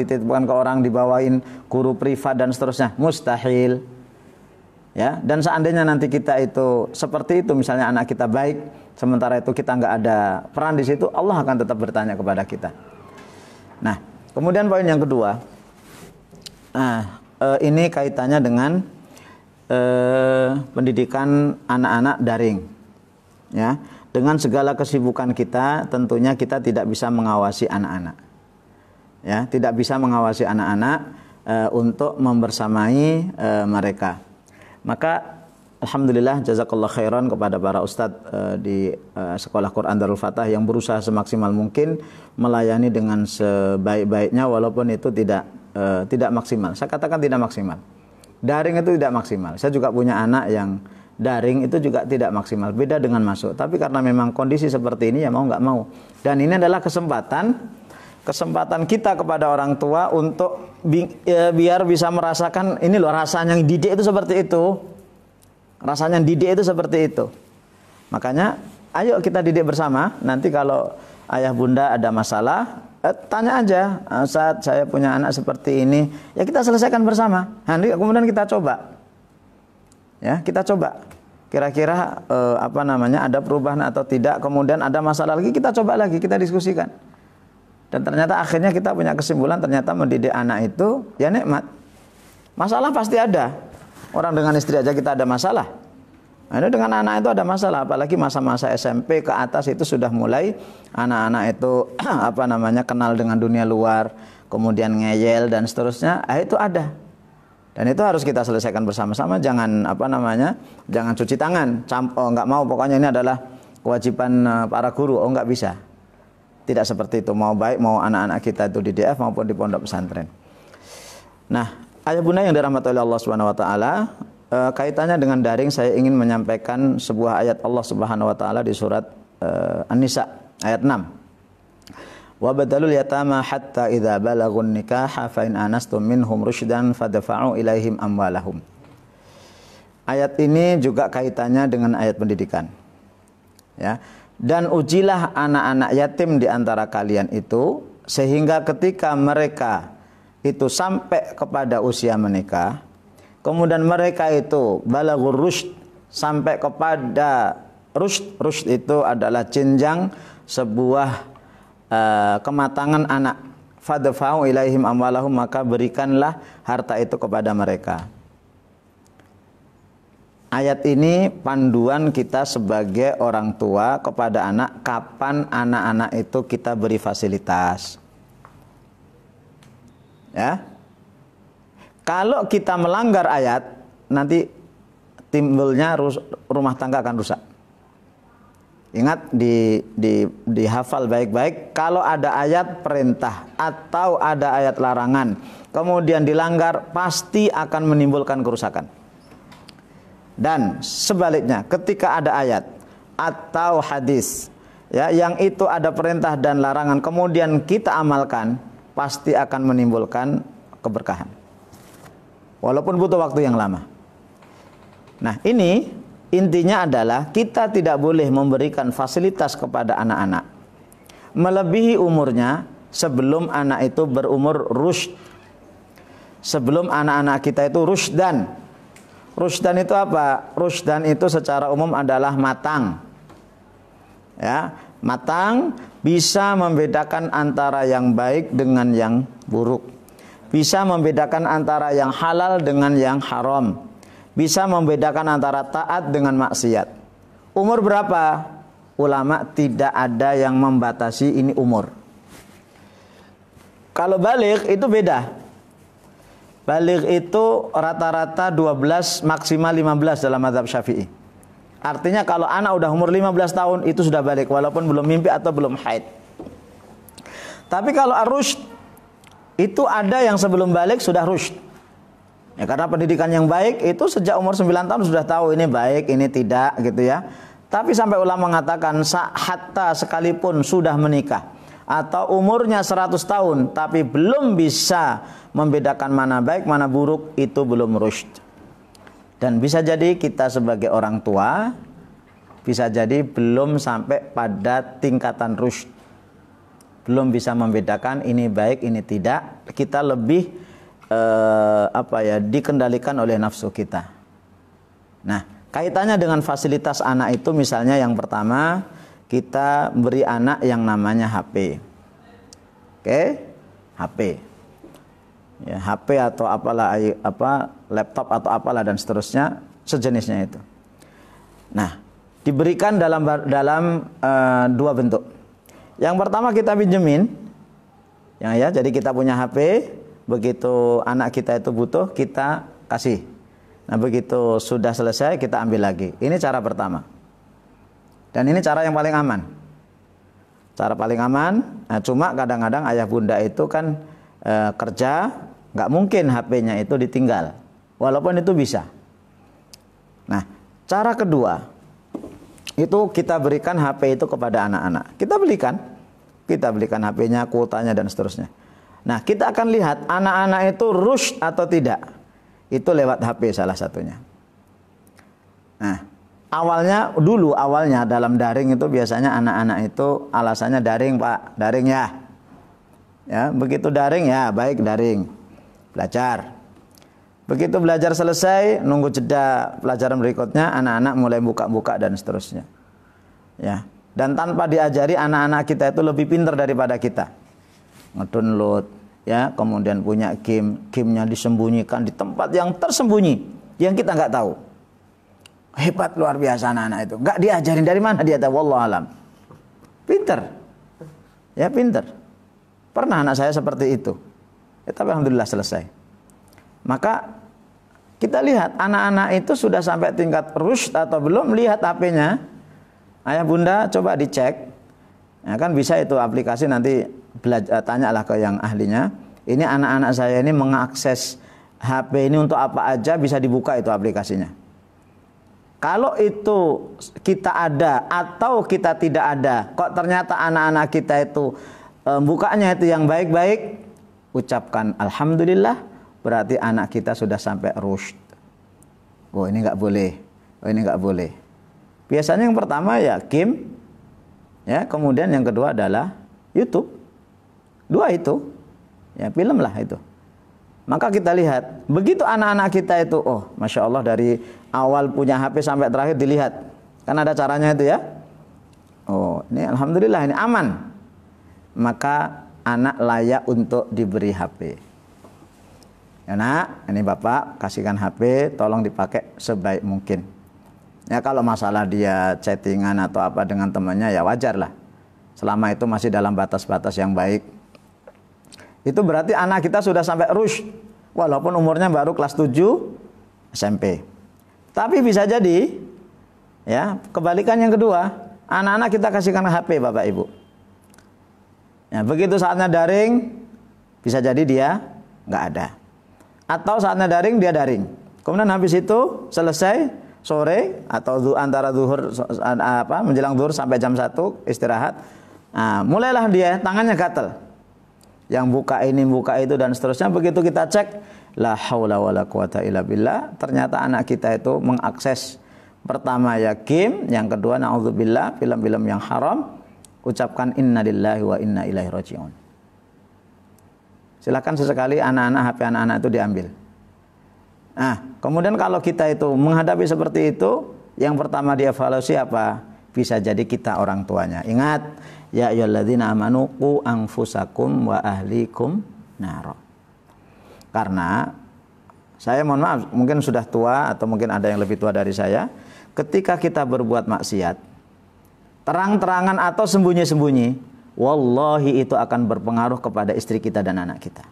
dibawain guru privat dan seterusnya. Mustahil. Ya, dan seandainya nanti kita itu seperti itu, misalnya anak kita baik, sementara itu kita nggak ada peran di situ, Allah akan tetap bertanya kepada kita. Nah, kemudian poin yang kedua. Ini kaitannya dengan pendidikan anak-anak daring, ya. Dengan segala kesibukan kita, tentunya kita tidak bisa mengawasi anak-anak, ya, tidak bisa mengawasi anak-anak untuk membersamai mereka. Maka alhamdulillah jazakallah khairan kepada para ustadz di Sekolah Quran Darul Fatah yang berusaha semaksimal mungkin melayani dengan sebaik-baiknya, walaupun itu tidak maksimal. Saya katakan tidak maksimal. Daring itu tidak maksimal. Saya juga punya anak yang daring itu juga tidak maksimal. Beda dengan masuk. Tapi karena memang kondisi seperti ini, ya mau nggak mau. Dan ini adalah kesempatan kita kepada orang tua untuk biar bisa merasakan ini loh rasanya didik itu seperti itu. Rasanya didik itu seperti itu. Makanya ayo kita didik bersama. Nanti kalau ayah bunda ada masalah, tanya aja, saat saya punya anak seperti ini, ya kita selesaikan bersama. Nanti kemudian kita coba, ya kita coba. Kira-kira ada perubahan atau tidak. Kemudian ada masalah lagi, kita coba lagi, kita diskusikan. Dan ternyata akhirnya kita punya kesimpulan, ternyata mendidik anak itu ya nikmat. Masalah pasti ada. Orang dengan istri aja kita ada masalah. Nah, ini dengan anak itu ada masalah, apalagi masa-masa SMP ke atas itu sudah mulai anak-anak itu kenal dengan dunia luar, kemudian ngeyel dan seterusnya. Itu ada. Dan itu harus kita selesaikan bersama-sama. Jangan jangan cuci tangan. Enggak mau, pokoknya ini adalah kewajiban para guru. Enggak bisa. Tidak seperti itu. Mau baik mau anak-anak kita itu di DF maupun di pondok pesantren. Nah, ayah bunda yang dirahmati oleh Allah Subhanahu wa taala, kaitannya dengan daring, saya ingin menyampaikan sebuah ayat Allah Subhanahu wa taala di surat An-Nisa ayat 6. Wa badalul yatama hatta idza balagun nikaha fa in anastum minhum rusydan fadfa'u ilaihim amwalahum. Ayat ini juga kaitannya dengan ayat pendidikan. Ya. Dan ujilah anak-anak yatim di antara kalian itu sehingga ketika mereka itu sampai kepada usia menikah, kemudian mereka itu balagur rusyd, sampai kepada rusyd. Rusyd itu adalah jenjang sebuah kematangan anak. Fadfa'u ilaihim amwalahum, maka berikanlah harta itu kepada mereka. Ayat ini panduan kita sebagai orang tua kepada anak, kapan anak-anak itu kita beri fasilitas. Ya. Kalau kita melanggar ayat, nanti timbulnya rumah tangga akan rusak. Ingat, dihafal baik-baik. Kalau ada ayat perintah atau ada ayat larangan, kemudian dilanggar, pasti akan menimbulkan kerusakan. Dan sebaliknya, ketika ada ayat atau hadis, ya, yang itu ada perintah dan larangan, kemudian kita amalkan, pasti akan menimbulkan keberkahan. Walaupun butuh waktu yang lama. Nah, ini intinya adalah kita tidak boleh memberikan fasilitas kepada anak-anak melebihi umurnya sebelum anak itu berumur rusyd. Sebelum anak-anak kita itu rusydan. Rusydan itu apa? Rusydan itu secara umum adalah matang. Ya, matang bisa membedakan antara yang baik dengan yang buruk. Bisa membedakan antara yang halal dengan yang haram. Bisa membedakan antara taat dengan maksiat. Umur berapa? Ulama tidak ada yang membatasi ini umur. Kalau baligh itu beda. Baligh itu rata-rata 12 maksimal 15 dalam mazhab Syafi'i. Artinya kalau anak udah umur 15 tahun itu sudah baligh walaupun belum mimpi atau belum haid. Tapi kalau ar-rusyd itu ada yang sebelum baligh sudah rusyd. Ya, karena pendidikan yang baik itu sejak umur 9 tahun sudah tahu ini baik, ini tidak gitu ya. Tapi sampai ulama mengatakan hatta sekalipun sudah menikah atau umurnya 100 tahun tapi belum bisa membedakan mana baik, mana buruk, itu belum rusyd. Dan bisa jadi kita sebagai orang tua bisa jadi belum sampai pada tingkatan rusyd. Belum bisa membedakan ini baik, ini tidak. Kita lebih dikendalikan oleh nafsu kita. Nah, kaitannya dengan fasilitas anak itu misalnya yang pertama, kita beri anak yang namanya HP. Oke? HP. Ya, HP atau laptop atau apalah dan seterusnya, sejenisnya itu. Nah, diberikan dalam dua bentuk. Yang pertama kita pinjemin. Ya, jadi kita punya HP. Begitu anak kita itu butuh, kita kasih. Nah, begitu sudah selesai, kita ambil lagi. Ini cara pertama. Dan ini cara yang paling aman. Cara paling aman. Nah, cuma kadang-kadang ayah bunda itu kan kerja, nggak mungkin HP-nya itu ditinggal. Walaupun itu bisa. Nah, cara kedua, itu kita berikan HP itu kepada anak-anak. Kita belikan HP-nya, kuotanya, dan seterusnya. Nah, kita akan lihat anak-anak itu rusyd atau tidak. Itu lewat HP salah satunya. Nah, awalnya dalam daring itu biasanya anak-anak itu alasannya daring, Pak. Daring ya. Ya, begitu daring ya, baik daring. Belajar. Begitu belajar selesai, nunggu jeda pelajaran berikutnya, anak-anak mulai buka-buka dan seterusnya. Ya. Dan tanpa diajari, anak-anak kita itu lebih pintar daripada kita. Ngedownload, ya, kemudian punya gamenya disembunyikan di tempat yang tersembunyi, yang kita nggak tahu. Hebat luar biasa anak-anak itu. Nggak diajarin, dari mana dia tahu? Wallahu alam. Pintar, ya pintar. Pernah anak saya seperti itu. Ya, tapi alhamdulillah selesai. Maka kita lihat anak-anak itu sudah sampai tingkat rusyd atau belum, lihat HP-nya. Ayah bunda coba dicek. Ya, kan bisa itu aplikasi, nanti tanyalah ke yang ahlinya. Ini anak-anak saya ini mengakses HP ini untuk apa aja, bisa dibuka itu aplikasinya. Kalau itu kita ada atau kita tidak ada, kok ternyata anak-anak kita itu bukanya itu yang baik-baik, ucapkan alhamdulillah, berarti anak kita sudah sampai rusyd. Oh, ini nggak boleh. Oh, ini nggak boleh. Biasanya yang pertama ya game, ya, kemudian yang kedua adalah YouTube. Dua itu, ya, film lah itu. Maka kita lihat, begitu anak-anak kita itu, oh Masya Allah, dari awal punya HP sampai terakhir dilihat. Kan ada caranya itu ya. Oh, ini alhamdulillah, ini aman. Maka anak layak untuk diberi HP. Ya, nak, ini bapak kasihkan HP, tolong dipakai sebaik mungkin. Ya, kalau masalah dia chattingan atau apa dengan temannya, ya wajar lah. Selama itu masih dalam batas-batas yang baik. Itu berarti anak kita sudah sampai rushd, walaupun umurnya baru kelas 7 SMP. Tapi bisa jadi, ya, kebalikan yang kedua, anak-anak kita kasihkan HP Bapak Ibu. Ya, begitu saatnya daring, bisa jadi dia nggak ada. Atau saatnya daring, dia daring. Kemudian habis itu selesai sore atau antara zuhur menjelang zuhur sampai jam 1 istirahat. Nah, mulailah dia tangannya gatal. Yang buka ini, buka itu dan seterusnya. Begitu kita cek, la haula wala quwata illa billah, ternyata anak kita itu mengakses pertama ya game, yang kedua naudzubillah film-film yang haram. Ucapkan inna lillahi wa inna ilaihi raji'un. Silakan sesekali anak-anak HP anak-anak itu diambil. Nah, kemudian kalau kita itu menghadapi seperti itu, yang pertama dievaluasi apa? Bisa jadi kita orang tuanya. Ingat, ya ayyuhalladzina amanu qu anfusakum wa ahlikum nar. Karena saya mohon maaf, mungkin sudah tua atau mungkin ada yang lebih tua dari saya, ketika kita berbuat maksiat, terang-terangan atau sembunyi-sembunyi, wallahi itu akan berpengaruh kepada istri kita dan anak kita.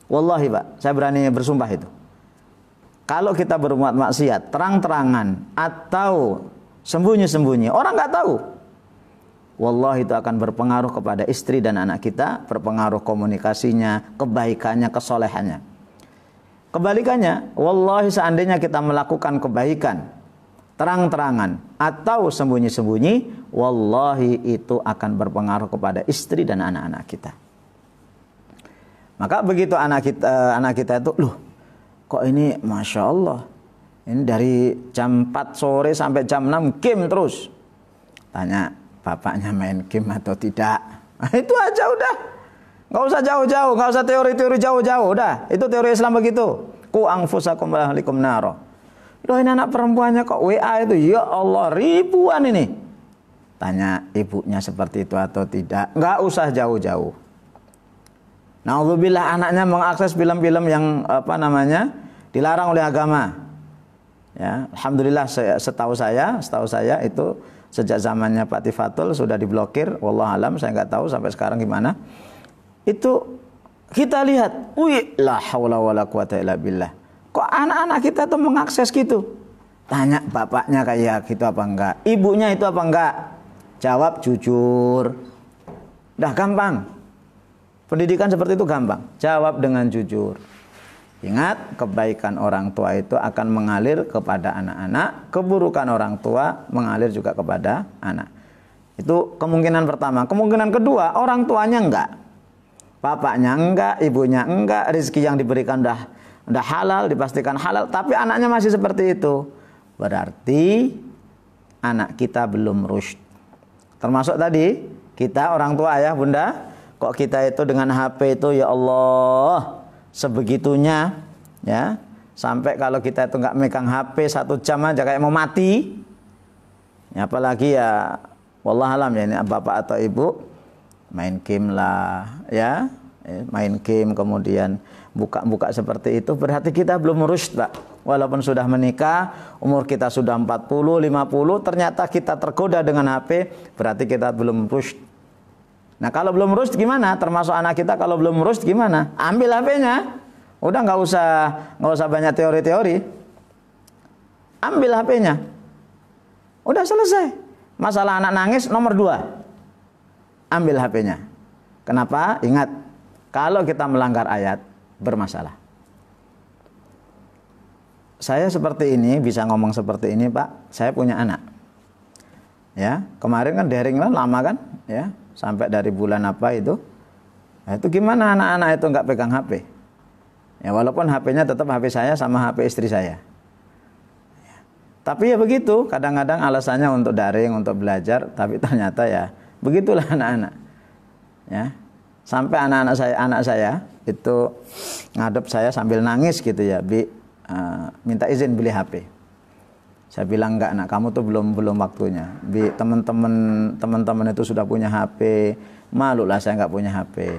Wallahi Pak, saya berani bersumpah itu. Kalau kita berbuat maksiat terang-terangan atau sembunyi-sembunyi, orang nggak tahu, wallahi itu akan berpengaruh kepada istri dan anak kita, berpengaruh komunikasinya, kebaikannya, kesolehannya. Kebalikannya, wallahi seandainya kita melakukan kebaikan terang-terangan atau sembunyi-sembunyi, wallahi itu akan berpengaruh kepada istri dan anak-anak kita. Maka begitu anak kita itu, loh, kok ini Masya Allah, ini dari jam 4 sore sampai jam 6 game terus. Tanya, bapaknya main game atau tidak? Nah, itu aja udah. Nggak usah jauh-jauh, nggak usah teori-teori jauh-jauh, udah. Itu teori Islam begitu. Ku anfusakum wa ahlikum naro. Loh, ini anak perempuannya kok WA itu, ya Allah, ribuan ini. Tanya ibunya seperti itu atau tidak? Nggak usah jauh-jauh. Na'udzubillah, anaknya mengakses film-film yang dilarang oleh agama. Ya, alhamdulillah setahu saya itu sejak zamannya Pak Tifatul sudah diblokir. Wallahu alam, saya nggak tahu sampai sekarang gimana. Itu kita lihat, wih, la haula wala quwata illa billah. Kok anak-anak kita tuh mengakses gitu? Tanya bapaknya kayak gitu apa enggak? Ibunya itu apa enggak? Jawab jujur. Dah gampang. Pendidikan seperti itu gampang. Jawab dengan jujur. Ingat, kebaikan orang tua itu akan mengalir kepada anak-anak, keburukan orang tua mengalir juga kepada anak. Itu kemungkinan pertama. Kemungkinan kedua, orang tuanya enggak. Bapaknya enggak, ibunya enggak, rezeki yang diberikan udah halal, dipastikan halal, tapi anaknya masih seperti itu. Berarti anak kita belum rusyd. Termasuk tadi, kita orang tua, ayah, bunda, kok kita itu dengan HP itu, ya Allah, sebegitunya, ya, sampai kalau kita itu nggak megang HP 1 jam aja kayak mau mati. Ya, apalagi ya, wallahualam ya, ini bapak atau ibu main game lah, ya, main game kemudian buka-buka seperti itu, berarti kita belum rusyd, Pak. Walaupun sudah menikah, umur kita sudah 40, 50, ternyata kita tergoda dengan HP, berarti kita belum rusyd. Nah, kalau belum rusyd gimana? Termasuk anak kita kalau belum rusyd gimana? Ambil HP-nya. Udah nggak usah banyak teori-teori. Ambil HP-nya. Udah selesai. Masalah anak nangis nomor 2. Ambil HP-nya. Kenapa? Ingat, kalau kita melanggar ayat bermasalah. Saya seperti ini, bisa ngomong seperti ini, Pak. Saya punya anak. Ya, kemarin kan daring lah, lama kan? Ya. Sampai dari bulan apa itu. Nah, itu gimana anak-anak itu nggak pegang HP? Ya, walaupun HP-nya tetap HP saya sama HP istri saya. Ya. Tapi ya begitu, kadang-kadang alasannya untuk daring, untuk belajar, tapi ternyata ya begitulah anak-anak. Ya. Sampai anak saya itu ngadep saya sambil nangis gitu ya, minta izin beli HP. Saya bilang enggak, nak, kamu tuh belum waktunya. Teman-teman itu sudah punya HP, malu lah saya enggak punya HP.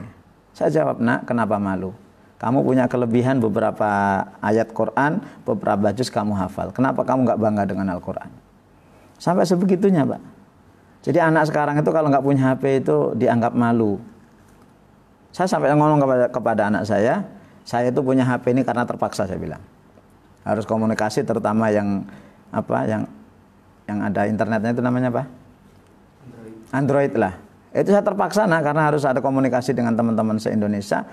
Saya jawab, nak, kenapa malu? Kamu punya kelebihan beberapa ayat Quran, beberapa juz kamu hafal. Kenapa kamu enggak bangga dengan Al-Quran? Sampai sebegitunya, Pak. Jadi anak sekarang itu kalau enggak punya HP itu dianggap malu. Saya sampai ngomong kepada anak saya itu punya HP ini karena terpaksa, saya bilang. Harus komunikasi, terutama yang ada internetnya, itu namanya apa? Android lah. Itu saya terpaksa karena harus ada komunikasi dengan teman-teman se-Indonesia,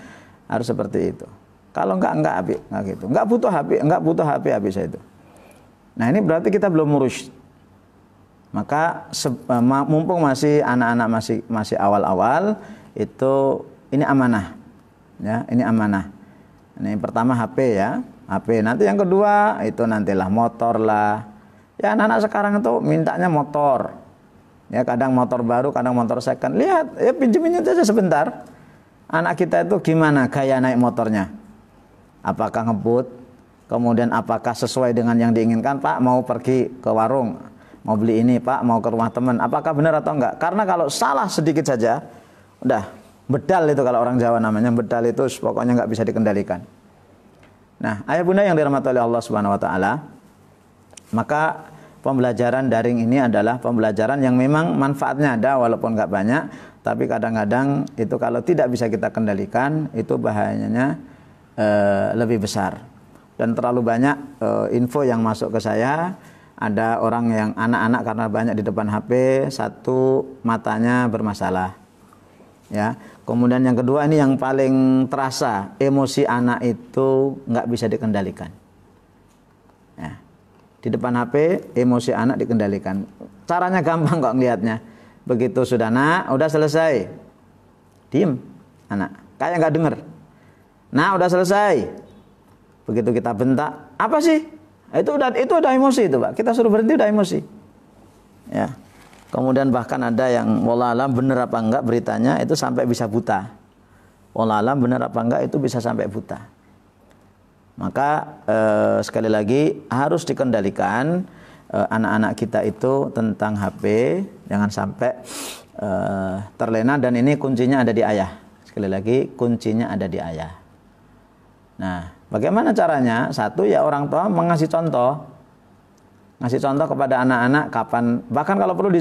harus seperti itu. Kalau enggak habis, enggak gitu. Enggak butuh HP habis saya itu. Nah, ini berarti kita belum urus. Maka mumpung masih anak-anak masih awal-awal, itu ini amanah. Ya, ini amanah. Ini pertama HP ya. HP. Nanti yang kedua itu nantilah motor lah. Ya, anak-anak sekarang itu mintanya motor. Ya, kadang motor baru, kadang motor second. Lihat, ya pinjemin aja sebentar. Anak kita itu gimana gaya naik motornya? Apakah ngebut? Kemudian apakah sesuai dengan yang diinginkan? Pak, mau pergi ke warung, mau beli ini, Pak, mau ke rumah teman. Apakah benar atau enggak? Karena kalau salah sedikit saja, udah bedal itu, kalau orang Jawa namanya bedal itu, pokoknya nggak bisa dikendalikan. Nah, ayah bunda yang dirahmati oleh Allah Subhanahu wa taala, maka pembelajaran daring ini adalah pembelajaran yang memang manfaatnya ada walaupun nggak banyak, tapi kadang-kadang itu kalau tidak bisa kita kendalikan, itu bahayanya lebih besar. Dan terlalu banyak info yang masuk ke saya. Ada orang yang anak-anak karena banyak di depan HP, satu matanya bermasalah. Ya, kemudian yang kedua ini yang paling terasa, emosi anak itu nggak bisa dikendalikan. Ya, di depan HP emosi anak dikendalikan. Caranya gampang kok ngelihatnya. Begitu sudah udah selesai, diem anak, kayak nggak denger. Udah selesai. Begitu kita bentak, apa sih? Itu udah emosi itu, Pak. Kita suruh berhenti udah emosi. Ya. Kemudian bahkan ada yang wallahualam benar apa enggak beritanya itu sampai bisa buta. Wallahualam benar apa enggak itu bisa sampai buta. Maka sekali lagi harus dikendalikan anak-anak kita itu tentang HP, jangan sampai terlena, dan ini kuncinya ada di ayah. Sekali lagi kuncinya ada di ayah. Nah, bagaimana caranya? Satu, ya orang tua mengasih contoh. Ngasih contoh kepada anak-anak kapan, bahkan kalau perlu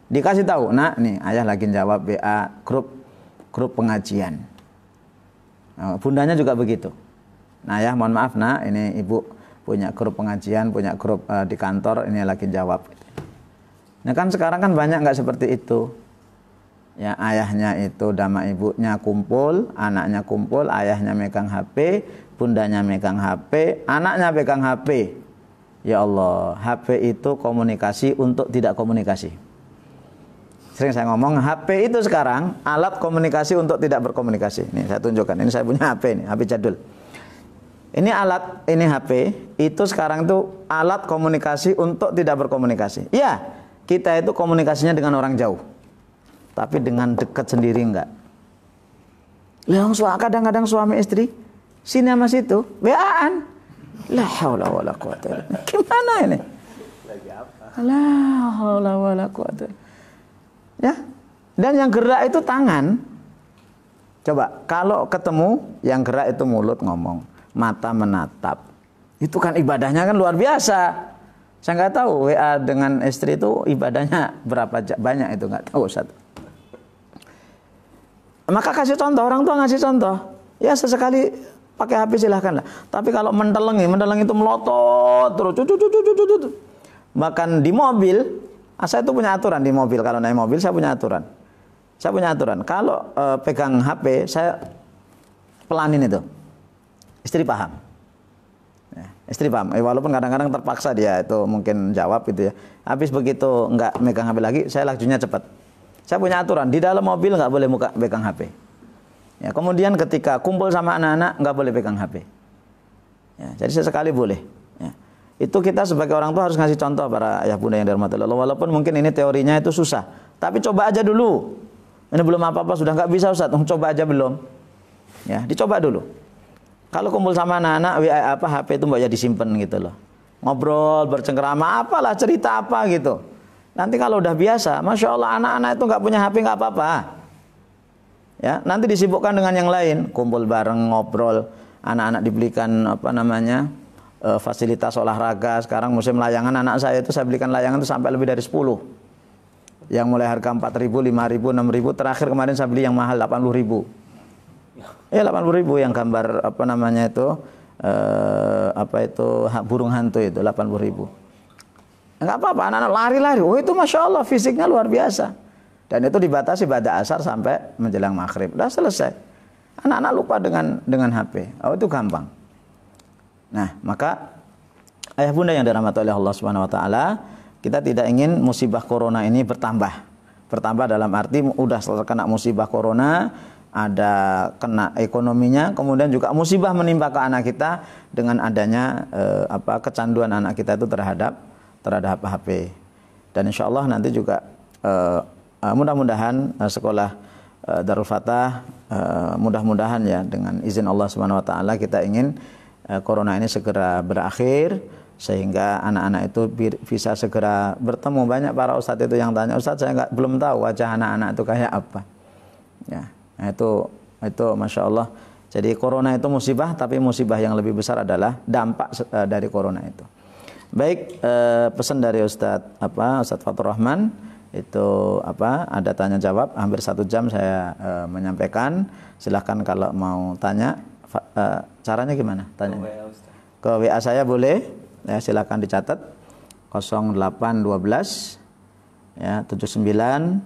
dikasih tahu, nih ayah lagi jawab WA grup pengajian. Nah, bundanya juga begitu. Nah, ya mohon maaf ini ibu punya grup pengajian, punya grup di kantor, ini lagi jawab. Nah, kan sekarang kan banyak nggak seperti itu. Ya, ayahnya itu sama ibunya kumpul, anaknya kumpul, ayahnya megang HP, bundanya megang HP, anaknya pegang HP. Ya Allah, HP itu komunikasi untuk tidak komunikasi. Sering saya ngomong, HP itu sekarang alat komunikasi untuk tidak berkomunikasi. Nih saya tunjukkan, ini saya punya HP, HP jadul. Ini HP, itu sekarang itu alat komunikasi untuk tidak berkomunikasi. Ya, kita itu komunikasinya dengan orang jauh. Tapi dengan dekat sendiri enggak. Kadang-kadang suami istri sini sama situ, WA-an. La haula wala quwata. Gimana ini? Lagi apa? La haula wala quwata. Ya. Dan yang gerak itu tangan. Coba kalau ketemu yang gerak itu mulut ngomong, mata menatap. Itu kan ibadahnya kan luar biasa. Saya nggak tahu WA dengan istri itu ibadahnya berapa banyak, itu nggak tahu satu. Maka kasih contoh, orang tua ngasih contoh. Ya sesekali pakai HP silahkan lah. Tapi kalau menteleng itu melotot terus. Bahkan di mobil, saya itu punya aturan di mobil. Kalau naik mobil saya punya aturan. Kalau pegang HP saya pelanin itu. Istri paham. Ya, istri paham. Walaupun kadang-kadang terpaksa dia itu mungkin jawab gitu ya. Habis begitu nggak megang HP lagi, saya lajunya cepat. Saya punya aturan, di dalam mobil nggak boleh pegang HP. Ya, kemudian ketika kumpul sama anak-anak nggak boleh pegang HP. Ya, jadi sesekali boleh. Ya. Itu kita sebagai orang tua harus ngasih contoh para ayah bunda yang dirahmati Allah. Walaupun mungkin ini teorinya itu susah, tapi coba aja dulu. Ini belum apa-apa sudah nggak bisa Ustaz, coba aja belum. Ya, dicoba dulu. Kalau kumpul sama anak-anak, HP itu mbak ya disimpan gitu loh. Ngobrol, bercengkerama, apalah cerita apa gitu. Nanti kalau udah biasa, Masya Allah anak-anak itu nggak punya HP nggak apa-apa. Ya, nanti disibukkan dengan yang lain, kumpul bareng, ngobrol. Anak-anak dibelikan fasilitas olahraga. Sekarang musim layangan, anak saya itu saya belikan layangan itu sampai lebih dari 10. Yang mulai harga 4.000, 5.000, 6.000, terakhir kemarin saya beli yang mahal 80.000. Ya 80.000 yang gambar apa namanya itu burung hantu itu 80.000. Enggak apa-apa, anak-anak lari-lari. Oh itu Masya Allah fisiknya luar biasa. Dan itu dibatasi pada asar sampai menjelang maghrib. Udah selesai. Anak-anak lupa dengan HP. Oh itu gampang. Nah maka ayah bunda yang dirahmati oleh Allah Subhanahu Wa Taala, kita tidak ingin musibah corona ini bertambah. Bertambah dalam arti udah terkena musibah corona, ada kena ekonominya, kemudian juga musibah menimpa ke anak kita dengan adanya kecanduan anak kita itu terhadap HP. Dan insya Allah nanti juga mudah-mudahan sekolah Darul Fatah mudah-mudahan ya dengan izin Allah Subhanahu Wa Taala kita ingin corona ini segera berakhir sehingga anak-anak itu bisa segera bertemu. Banyak para ustadz itu yang tanya, Ustadz saya belum tahu wajah anak-anak itu kayak apa. Ya, nah itu Masya Allah. Jadi corona itu musibah, tapi musibah yang lebih besar adalah dampak dari corona itu. Baik, pesan dari Ustadz Fatur Rahman itu ada tanya jawab hampir 1 jam saya menyampaikan. Silahkan kalau mau tanya, caranya gimana? Tanya ke WA saya boleh, ya silahkan dicatat 0812 ya 79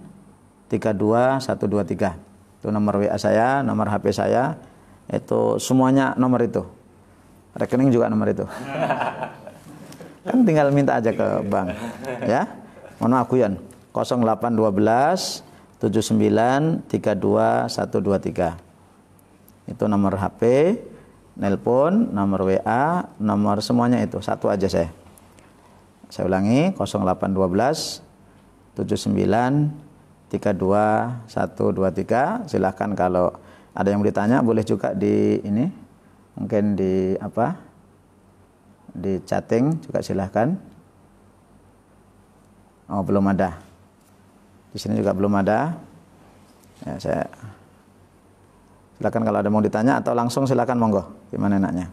32 123. Itu nomor WA saya, nomor HP saya, itu semuanya nomor itu. Rekening juga nomor itu. Kan tinggal minta aja ke bank. Ya. Mohon maaf Guyon. 0812 79 32 123. Itu nomor HP, nelpon, nomor WA, nomor semuanya itu. Satu aja saya. Saya ulangi 0812 79 32 123. Silahkan kalau ada yang mau ditanya boleh juga di ini. Mungkin di di chatting juga silahkan. Oh belum ada. Di sini juga belum ada. Ya, saya silakan kalau ada mau ditanya atau langsung silakan monggo. Gimana enaknya?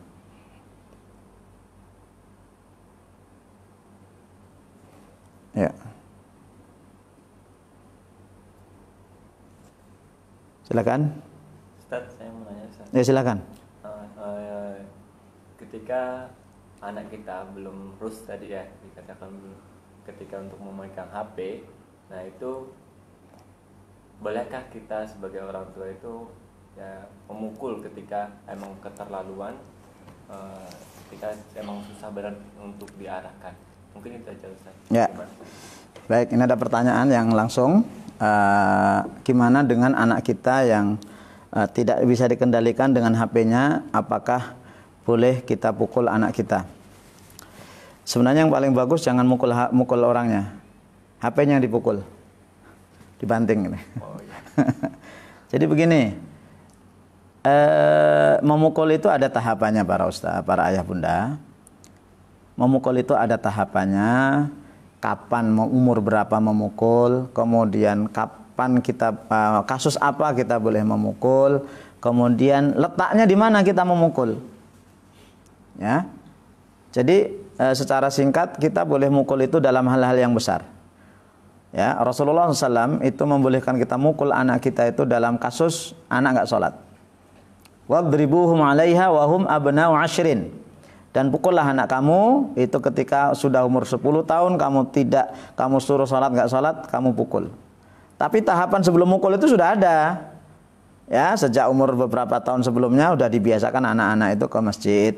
Ya. Silakan. Ustaz, saya mau nanya Ustaz. Ya silakan. Ketika anak kita belum rus tadi ya dikatakan ketika untuk memegang HP, nah itu bolehkah kita sebagai orang tua itu ya memukul ketika emang keterlaluan, ketika emang susah berat untuk diarahkan? Mungkin itu aja Ustaz. Ya. Baik, ini ada pertanyaan yang langsung gimana dengan anak kita yang tidak bisa dikendalikan dengan HP-nya, apakah boleh kita pukul anak kita? Sebenarnya yang paling bagus jangan mukul orangnya, HP-nya yang dipukul, dibanting. Oh, iya. Jadi begini, memukul itu ada tahapannya para ustaz, para ayah bunda. Memukul itu ada tahapannya, kapan umur berapa memukul, kemudian kapan kita kasus apa kita boleh memukul, kemudian letaknya di mana kita memukul. Ya. Jadi secara singkat kita boleh mukul itu dalam hal-hal yang besar. Ya, Rasulullah SAW itu membolehkan kita mukul anak kita itu dalam kasus anak nggak sholat. Wadribuhum 'alaiha wa hum abna'u 'ashrin. Dan pukullah anak kamu itu ketika sudah umur 10 tahun kamu suruh sholat nggak sholat kamu pukul. Tapi tahapan sebelum mukul itu sudah ada. Ya, sejak umur beberapa tahun sebelumnya sudah dibiasakan anak-anak itu ke masjid.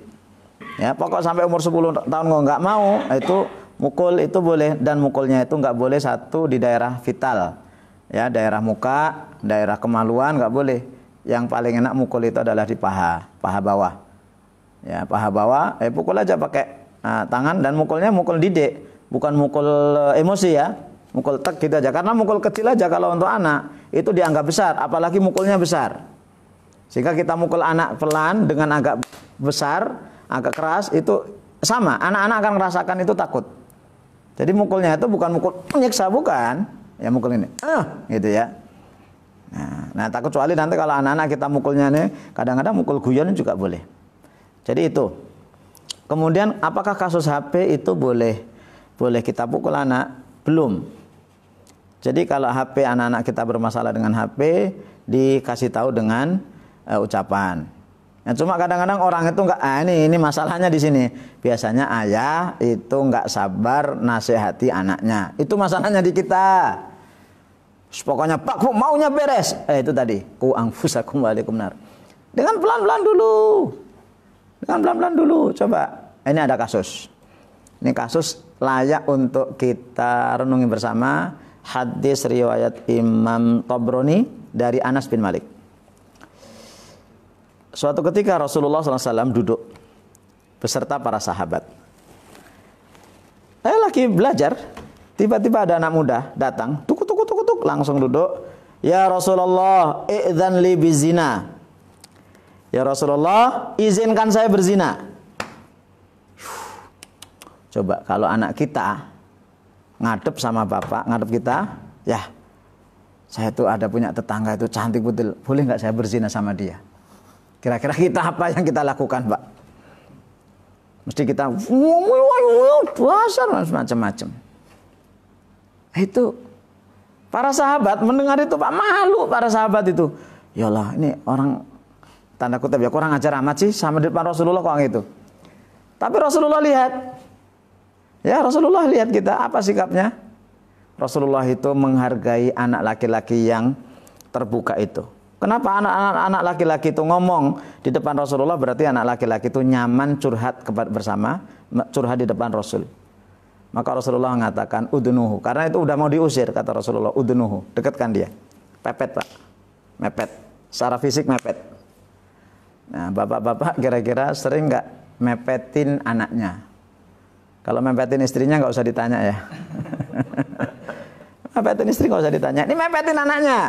Ya, pokok sampai umur 10 tahun kok nggak mau, itu mukul itu boleh, dan mukulnya itu nggak boleh satu di daerah vital. Ya, daerah muka, daerah kemaluan nggak boleh. Yang paling enak mukul itu adalah di paha bawah. Ya, paha bawah, pukul aja pakai tangan, dan mukulnya mukul didik, bukan mukul emosi ya. Mukul tek gitu aja, karena mukul kecil aja kalau untuk anak itu dianggap besar, apalagi mukulnya besar. Sehingga kita mukul anak pelan dengan agak besar, agak keras, itu sama, anak-anak akan merasakan itu takut. Jadi mukulnya itu bukan mukul menyiksa, bukan, ya mukul ini, gitu ya. Nah takut kecuali nanti kalau anak-anak kita mukulnya nih, kadang-kadang mukul guyon juga boleh. Jadi itu. Kemudian apakah kasus HP itu boleh kita pukul anak? Belum. Jadi kalau HP anak-anak kita bermasalah dengan HP, dikasih tahu dengan ucapan. Ya, cuma kadang-kadang orang itu enggak, ini masalahnya di sini. Biasanya ayah itu enggak sabar nasihati anaknya. Itu masalahnya di kita. Pokoknya Pak, maunya beres. Itu tadi, ku anfusakum wa alaikum nar. Dengan pelan-pelan dulu. Dengan pelan-pelan dulu. Coba. Ini ada kasus. Ini kasus layak untuk kita renungi bersama. Hadis riwayat Imam Tabrani dari Anas bin Malik. Suatu ketika Rasulullah SAW duduk beserta para sahabat. Lagi belajar, tiba-tiba ada anak muda datang, tuk, langsung duduk. Ya Rasulullah, i'dzan li bizina. Ya Rasulullah, izinkan saya berzina. Coba kalau anak kita ngadep sama bapak, ngadep kita, ya saya tuh ada punya tetangga itu cantik betul, boleh nggak saya berzina sama dia? Kira-kira kita apa yang kita lakukan, Pak? Mesti kita macam-macam. Itu para sahabat mendengar itu, Pak, malu para sahabat itu. Ya Allah, ini orang tanda kutip ya kurang ajar amat sih sama di depan Rasulullah kok gitu. Tapi Rasulullah lihat. Ya, Rasulullah lihat kita apa sikapnya? Rasulullah itu menghargai anak laki-laki yang terbuka itu. Kenapa anak laki-laki itu ngomong di depan Rasulullah? Berarti anak laki-laki itu nyaman curhat bersama, curhat di depan Rasul. Maka Rasulullah mengatakan udunuhu, karena itu udah mau diusir, kata Rasulullah, udunuhu, dekatkan dia. Pepet, Pak. Mepet. Secara fisik mepet. Nah, bapak-bapak kira-kira sering nggak mepetin anaknya? Kalau mepetin istrinya nggak usah ditanya ya. Mepetin istri nggak usah ditanya. Ini mepetin anaknya.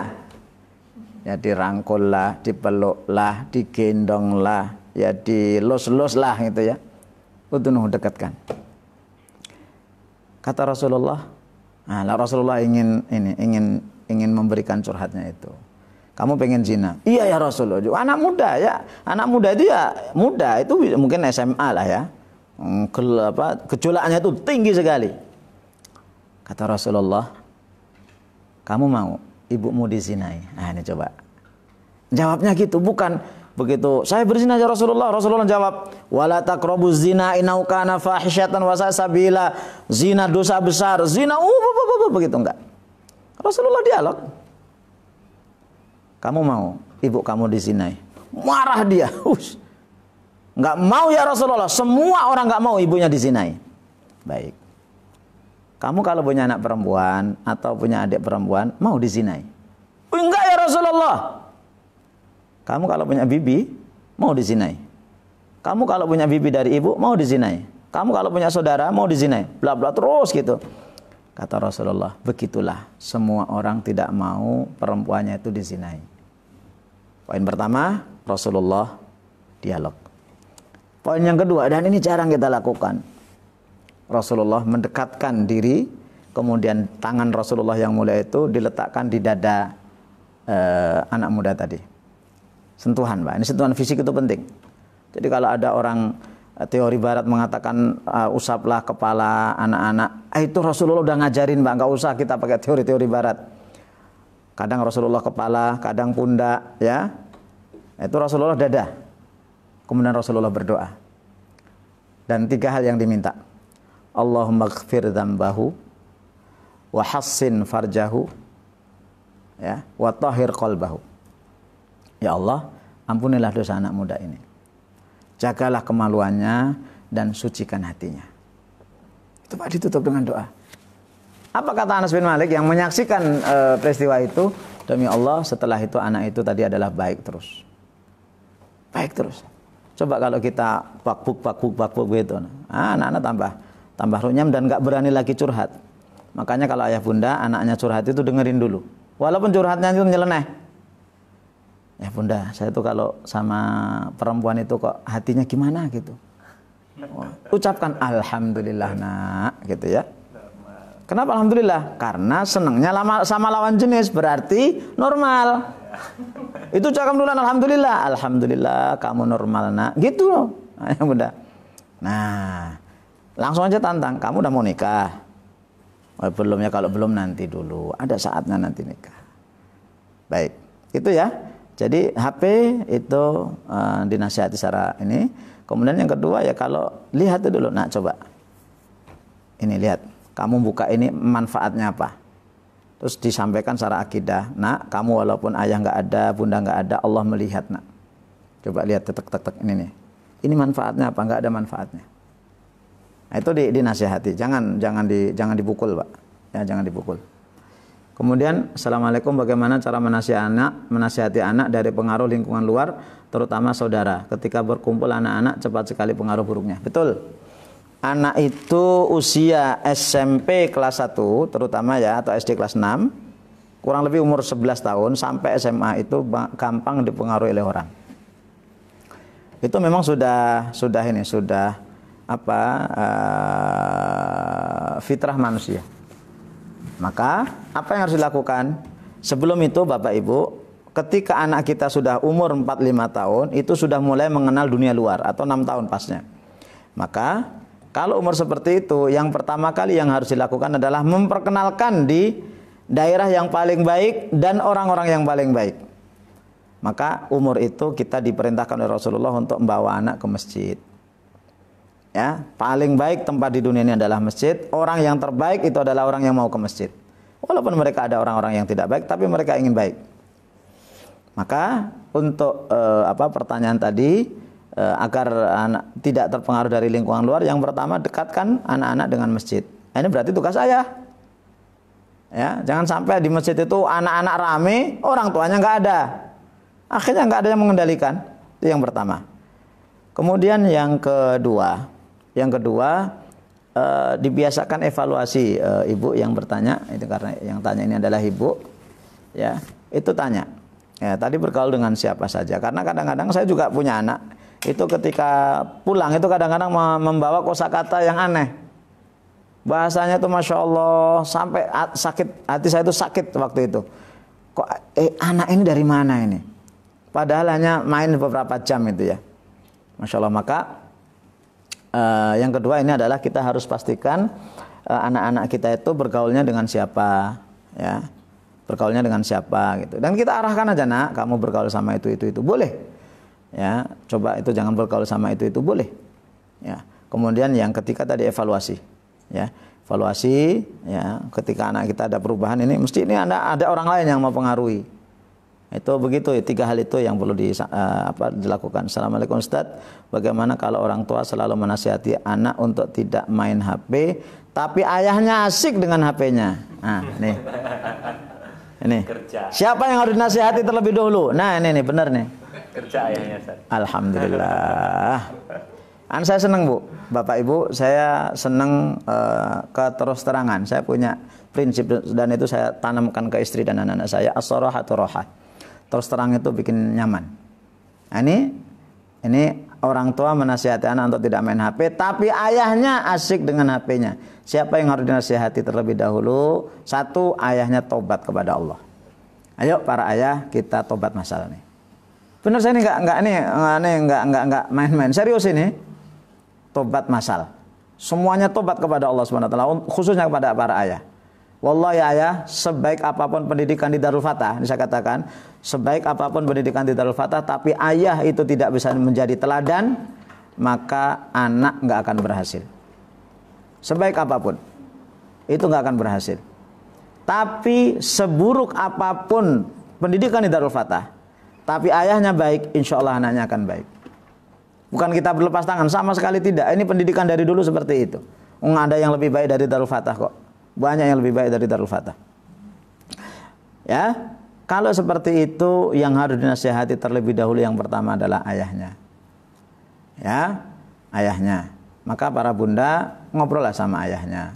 Ya dirangkul lah, dipeluk lah, digendong lah, ya dilus-lus lah gitu ya. Udunuh, dekatkan. Kata Rasulullah, Rasulullah ingin memberikan curhatnya itu. Kamu pengen zina? Iya ya Rasulullah. Anak muda ya, anak muda itu ya muda itu mungkin SMA lah ya. Gejolaknya itu tinggi sekali. Kata Rasulullah, kamu mau ibumu dizinai? Ini coba. Jawabnya gitu, bukan begitu. Saya berzina ya Rasulullah. Rasulullah jawab, wala taqrabuz zina innahu kana fahisyatan wa sabila. Zina dosa besar, zina begitu enggak. Rasulullah dialog. Kamu mau ibu kamu dizinai? Marah dia. Enggak mau ya Rasulullah. Semua orang enggak mau ibunya dizinai. Baik. Kamu kalau punya anak perempuan atau punya adik perempuan, mau dizinai? Enggak ya Rasulullah. Kamu kalau punya bibi, mau dizinai? Kamu kalau punya bibi dari ibu, mau dizinai? Kamu kalau punya saudara, mau dizinai? Bla bla terus gitu. Kata Rasulullah, begitulah semua orang tidak mau perempuannya itu dizinai. Poin pertama, Rasulullah dialog. Poin yang kedua, dan ini jarang kita lakukan. Rasulullah mendekatkan diri, kemudian tangan Rasulullah yang mulia itu diletakkan di dada anak muda tadi. Sentuhan, Pak. Ini sentuhan fisik itu penting. Jadi kalau ada orang teori barat mengatakan usaplah kepala anak-anak, itu Rasulullah udah ngajarin, Pak. Enggak usah kita pakai teori-teori barat. Kadang Rasulullah kepala, kadang pundak, ya. Itu Rasulullah dada. Kemudian Rasulullah berdoa. Dan 3 hal yang diminta. Allahumma ighfir dzambahu wa hassin farjahu, ya, wa tahhir qalbahu. Ya Allah, ampunilah dosa anak muda ini. Jagalah kemaluannya dan sucikan hatinya. Itu Pak ditutup dengan doa. Apa kata Anas bin Malik yang menyaksikan peristiwa itu? Demi Allah, setelah itu anak itu tadi adalah baik terus. Baik terus. Coba kalau kita bakbuk gitu. Anak-anak tambah runyam dan gak berani lagi curhat. Makanya kalau ayah bunda anaknya curhat itu dengerin dulu. Walaupun curhatnya itu nyeleneh. Ya bunda, saya tuh kalau sama perempuan itu kok hatinya gimana gitu. Ucapkan alhamdulillah nak gitu ya. Kenapa alhamdulillah? Karena senangnya sama lawan jenis berarti normal. Itu ucapkan dulu alhamdulillah. Alhamdulillah kamu normal nak. Gitu loh. Ya bunda. Nah, langsung aja tantang, kamu udah mau nikah? Oh, belum ya, kalau belum nanti dulu. Ada saatnya nanti nikah. Baik, itu ya. Jadi HP itu dinasihati secara ini. Kemudian yang kedua ya kalau lihat itu dulu. Nah coba. Ini lihat. Kamu buka ini manfaatnya apa? Terus disampaikan secara akidah. Nak, kamu walaupun ayah nggak ada, bunda nggak ada, Allah melihat nak. Coba lihat tek ini nih. Ini manfaatnya apa? Nggak ada manfaatnya. Nah, itu dinasihati. Jangan dipukul, Pak. Ya, jangan dipukul. Kemudian, Assalamualaikum, bagaimana cara menasihati anak dari pengaruh lingkungan luar, terutama saudara. Ketika berkumpul anak-anak, cepat sekali pengaruh buruknya. Betul. Anak itu usia SMP kelas 1, terutama ya, atau SD kelas 6, kurang lebih umur 11 tahun, sampai SMA itu gampang dipengaruhi oleh orang. Itu memang sudah fitrah manusia. Maka apa yang harus dilakukan? Sebelum itu Bapak Ibu, ketika anak kita sudah umur 4-5 tahun, itu sudah mulai mengenal dunia luar, atau 6 tahun pasnya. Maka kalau umur seperti itu, yang pertama kali yang harus dilakukan adalah memperkenalkan di daerah yang paling baik dan orang-orang yang paling baik. Maka umur itu kita diperintahkan oleh Rasulullah untuk membawa anak ke masjid. Ya, paling baik tempat di dunia ini adalah masjid. Orang yang terbaik itu adalah orang yang mau ke masjid. Walaupun mereka ada orang-orang yang tidak baik, tapi mereka ingin baik. Maka untuk pertanyaan tadi, agar anak tidak terpengaruh dari lingkungan luar, yang pertama dekatkan anak-anak dengan masjid. Ini berarti tugas ayah. Ya, jangan sampai di masjid itu anak-anak rame, orang tuanya nggak ada. Akhirnya nggak ada yang mengendalikan. Itu yang pertama. Kemudian yang kedua, dibiasakan evaluasi. Ibu yang bertanya, itu karena yang tanya ini adalah ibu, ya, itu tanya. Ya, tadi bergaul dengan siapa saja. Karena kadang-kadang saya juga punya anak. Itu ketika pulang itu kadang-kadang membawa kosakata yang aneh. Bahasanya itu Masya Allah, sampai sakit, hati saya itu sakit waktu itu. Kok anak ini dari mana ini? Padahal hanya main beberapa jam itu ya. Masya Allah. Maka yang kedua ini adalah kita harus pastikan anak-anak kita itu bergaulnya dengan siapa, ya, bergaulnya dengan siapa gitu. Dan kita arahkan aja, nak, kamu bergaul sama itu boleh, ya. Coba itu jangan bergaul sama itu boleh, ya. Kemudian yang ketiga tadi evaluasi, ya, evaluasi, ya. Ketika anak kita ada perubahan ini, mesti ini ada orang lain yang mempengaruhi. Itu begitu, 3 hal itu yang perlu dilakukan. Assalamualaikum Ustaz, bagaimana kalau orang tua selalu menasihati anak untuk tidak main HP, tapi ayahnya asik dengan HP-nya? Nah, nih. Ini. Kerja. Siapa yang harus dinasihati terlebih dahulu? Nah, ini benar nih. Kerja ayahnya, Ustaz. Alhamdulillah. Saya senang, Bu. Bapak Ibu, saya senang keterus terangan. Saya punya prinsip dan itu saya tanamkan ke istri dan anak-anak saya, as-sarahatu roha. Terus terang itu bikin nyaman. Nah, ini orang tua menasihati anak untuk tidak main HP, tapi ayahnya asik dengan HP-nya. Siapa yang harus dinasihati terlebih dahulu? 1, ayahnya tobat kepada Allah. Ayo para ayah, kita tobat masalah ini. Benar, saya ini enggak main-main. Serius ini. Tobat masal. Semuanya tobat kepada Allah Subhanahu wa taala, khususnya kepada para ayah. Wallahi ayah, sebaik apapun pendidikan di Darul Fatah, ini saya katakan, sebaik apapun pendidikan di Darul Fatah, tapi ayah itu tidak bisa menjadi teladan, maka anak nggak akan berhasil. Sebaik apapun, itu nggak akan berhasil. Tapi seburuk apapun pendidikan di Darul Fatah, tapi ayahnya baik, insya Allah anaknya akan baik. Bukan kita berlepas tangan, sama sekali tidak. Ini pendidikan dari dulu seperti itu. Nggak ada yang lebih baik dari Darul Fatah kok. Banyak yang lebih baik dari Darul Fatah. Ya, kalau seperti itu yang harus dinasihati terlebih dahulu yang pertama adalah ayahnya. Ya, ayahnya. Maka para bunda ngobrol lah sama ayahnya.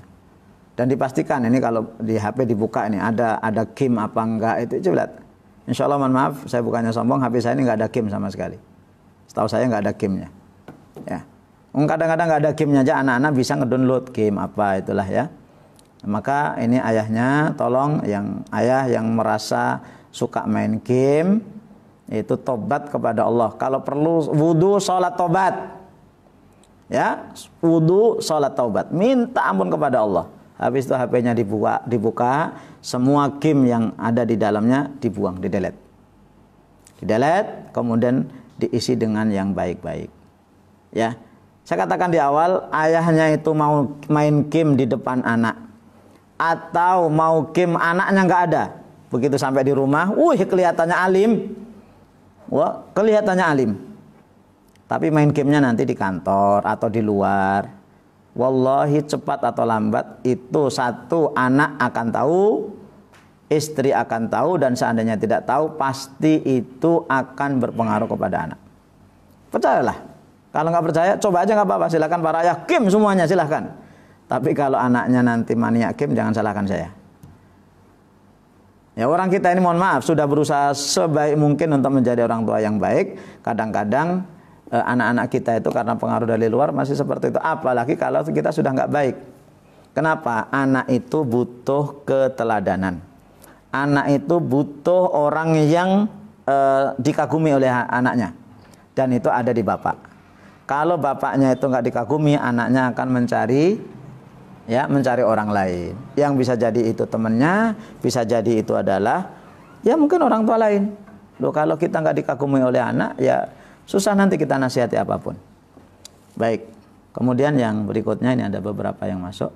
Dan dipastikan ini kalau di HP dibuka ini ada game apa enggak, itu coba lihat. Insya Allah, mohon maaf, saya bukannya sombong, HP saya ini enggak ada game sama sekali. Setahu saya enggak ada gamenya. Ya. Kadang-kadang enggak ada gamenya aja, anak-anak bisa ngedownload game apa itulah ya. Maka ini ayahnya, tolong ayah yang merasa suka main game itu tobat kepada Allah. Kalau perlu wudu, sholat tobat. Ya, wudu, sholat taubat. Minta ampun kepada Allah. Habis itu HP-nya dibuka, semua game yang ada di dalamnya dibuang, di-delete. Di-delete, kemudian diisi dengan yang baik-baik. Ya. Saya katakan di awal, ayahnya itu mau main game di depan anak atau mau game anaknya nggak ada. Begitu sampai di rumah, kelihatannya alim. Wah, kelihatannya alim. Tapi main gamenya nanti di kantor atau di luar. Wallahi cepat atau lambat itu satu anak akan tahu, istri akan tahu, dan seandainya tidak tahu pasti itu akan berpengaruh kepada anak. Percayalah. Kalau nggak percaya coba aja nggak apa-apa, silakan para ayah game semuanya silakan. Tapi kalau anaknya nanti maniak game jangan salahkan saya. Ya, orang kita ini mohon maaf sudah berusaha sebaik mungkin untuk menjadi orang tua yang baik. Kadang-kadang anak-anak kita itu karena pengaruh dari luar masih seperti itu. Apalagi kalau kita sudah nggak baik. Kenapa? Anak itu butuh keteladanan. Anak itu butuh orang yang dikagumi oleh anaknya. Dan itu ada di bapak. Kalau bapaknya itu nggak dikagumi, anaknya akan mencari orang lain. Yang bisa jadi itu temannya, bisa jadi itu adalah ya mungkin orang tua lain. Loh, kalau kita nggak dikagumi oleh anak, ya susah nanti kita nasihati apapun. Baik, kemudian yang berikutnya ini ada beberapa yang masuk.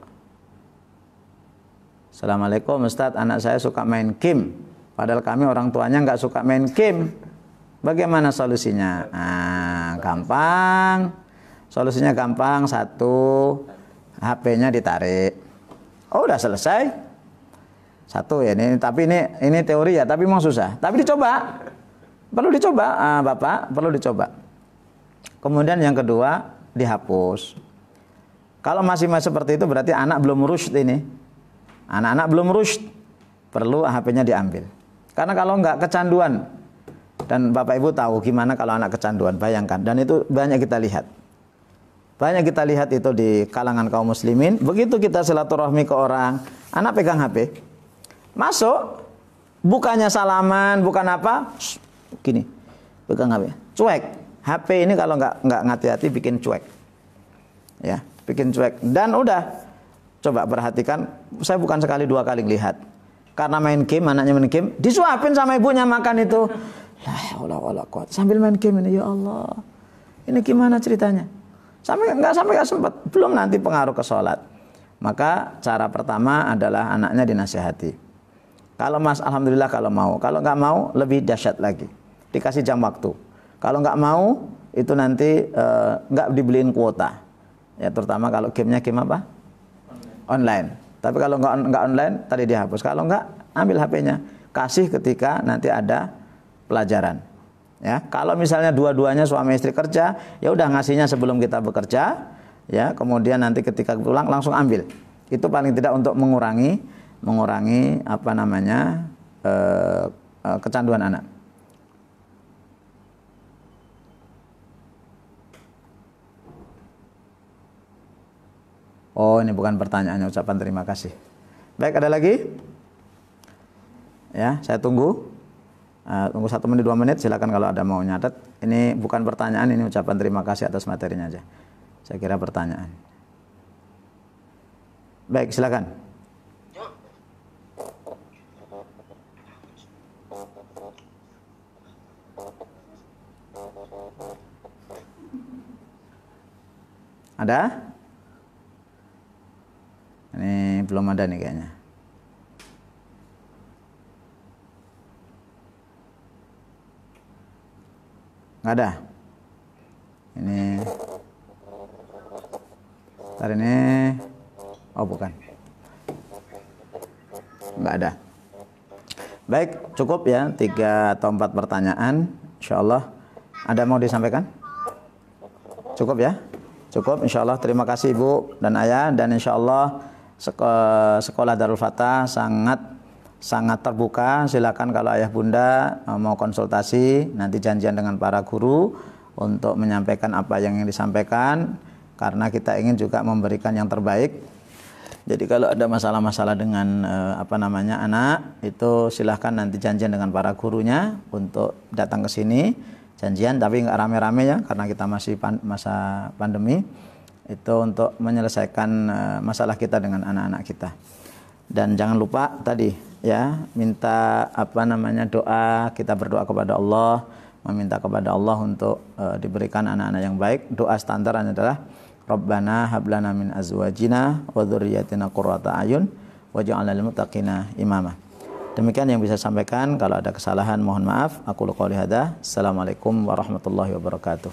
Assalamualaikum Ustadz, anak saya suka main game, padahal kami orang tuanya nggak suka main game. Bagaimana solusinya? Nah, gampang. Solusinya gampang, satu, HP-nya ditarik. Oh, udah selesai. Satu ya ini, tapi ini teori ya, tapi memang susah. Tapi dicoba. Perlu dicoba, Bapak, perlu dicoba. Kemudian yang kedua, dihapus. Kalau masih seperti itu berarti anak belum rusyd ini. Anak-anak belum rusyd, perlu HP-nya diambil. Karena kalau enggak kecanduan, dan Bapak Ibu tahu gimana kalau anak kecanduan, bayangkan. Dan itu banyak kita lihat. Banyak kita lihat itu di kalangan kaum muslimin. Begitu kita silaturahmi ke orang, anak pegang HP. Masuk, bukannya salaman, bukan apa, gini, pegang HP, cuek. HP ini kalau nggak hati-hati bikin cuek, ya, bikin cuek. Dan udah, coba perhatikan, saya bukan sekali dua kali lihat. Karena main game, anaknya main game, disuapin sama ibunya makan itu. La kuat sambil main game ini, ya Allah, ini gimana ceritanya? Sampai nggak sempat, belum nanti pengaruh ke sholat. Maka cara pertama adalah anaknya dinasihati. Kalau Mas, alhamdulillah kalau mau. Kalau nggak mau, lebih dahsyat lagi. Dikasih jam waktu. Kalau nggak mau, itu nanti nggak dibeliin kuota. Ya, terutama kalau gamenya game apa? Online. Tapi kalau nggak online, tadi dihapus. Kalau nggak, ambil HP-nya. Kasih ketika nanti ada pelajaran. Ya, kalau misalnya dua-duanya suami istri kerja, ya udah ngasihnya sebelum kita bekerja. Ya, kemudian nanti ketika pulang langsung ambil. Itu paling tidak untuk mengurangi apa namanya kecanduan anak. Oh, ini bukan pertanyaannya, ucapan terima kasih. Baik, ada lagi? Ya, saya tunggu. Tunggu 1 menit 2 menit, silakan kalau ada mau nyatet. Ini bukan pertanyaan, ini ucapan terima kasih atas materinya aja. Saya kira pertanyaan. Baik, silakan. Ada? Ini belum ada nih kayaknya. Nggak ada. Ini. Ntar ini. Oh, bukan. Nggak ada. Baik, cukup ya 3 atau 4 pertanyaan. InsyaAllah. Ada mau disampaikan? Cukup ya? Cukup, InsyaAllah. Terima kasih Ibu dan Ayah. Dan InsyaAllah Sekolah Darul Fatah sangat terbuka. Silakan kalau ayah bunda mau konsultasi, nanti janjian dengan para guru untuk menyampaikan apa yang ingin disampaikan, karena kita ingin juga memberikan yang terbaik. Jadi kalau ada masalah-masalah dengan anak itu silahkan nanti janjian dengan para gurunya untuk datang ke sini, janjian, tapi nggak rame-rame ya, karena kita masih masa pandemi. itu untuk menyelesaikan masalah kita dengan anak-anak kita. Dan jangan lupa tadi ya, minta doa, kita berdoa kepada Allah, meminta kepada Allah untuk diberikan anak-anak yang baik. Doa standarnya adalah Rabbana hablana min azwajina wa dzurriyyatina qurrata ayun waj'alna lil muttaqina imama. Demikian yang bisa sampaikan. Kalau ada kesalahan mohon maaf. Aku qouli hadza. Assalamualaikum warahmatullahi wabarakatuh.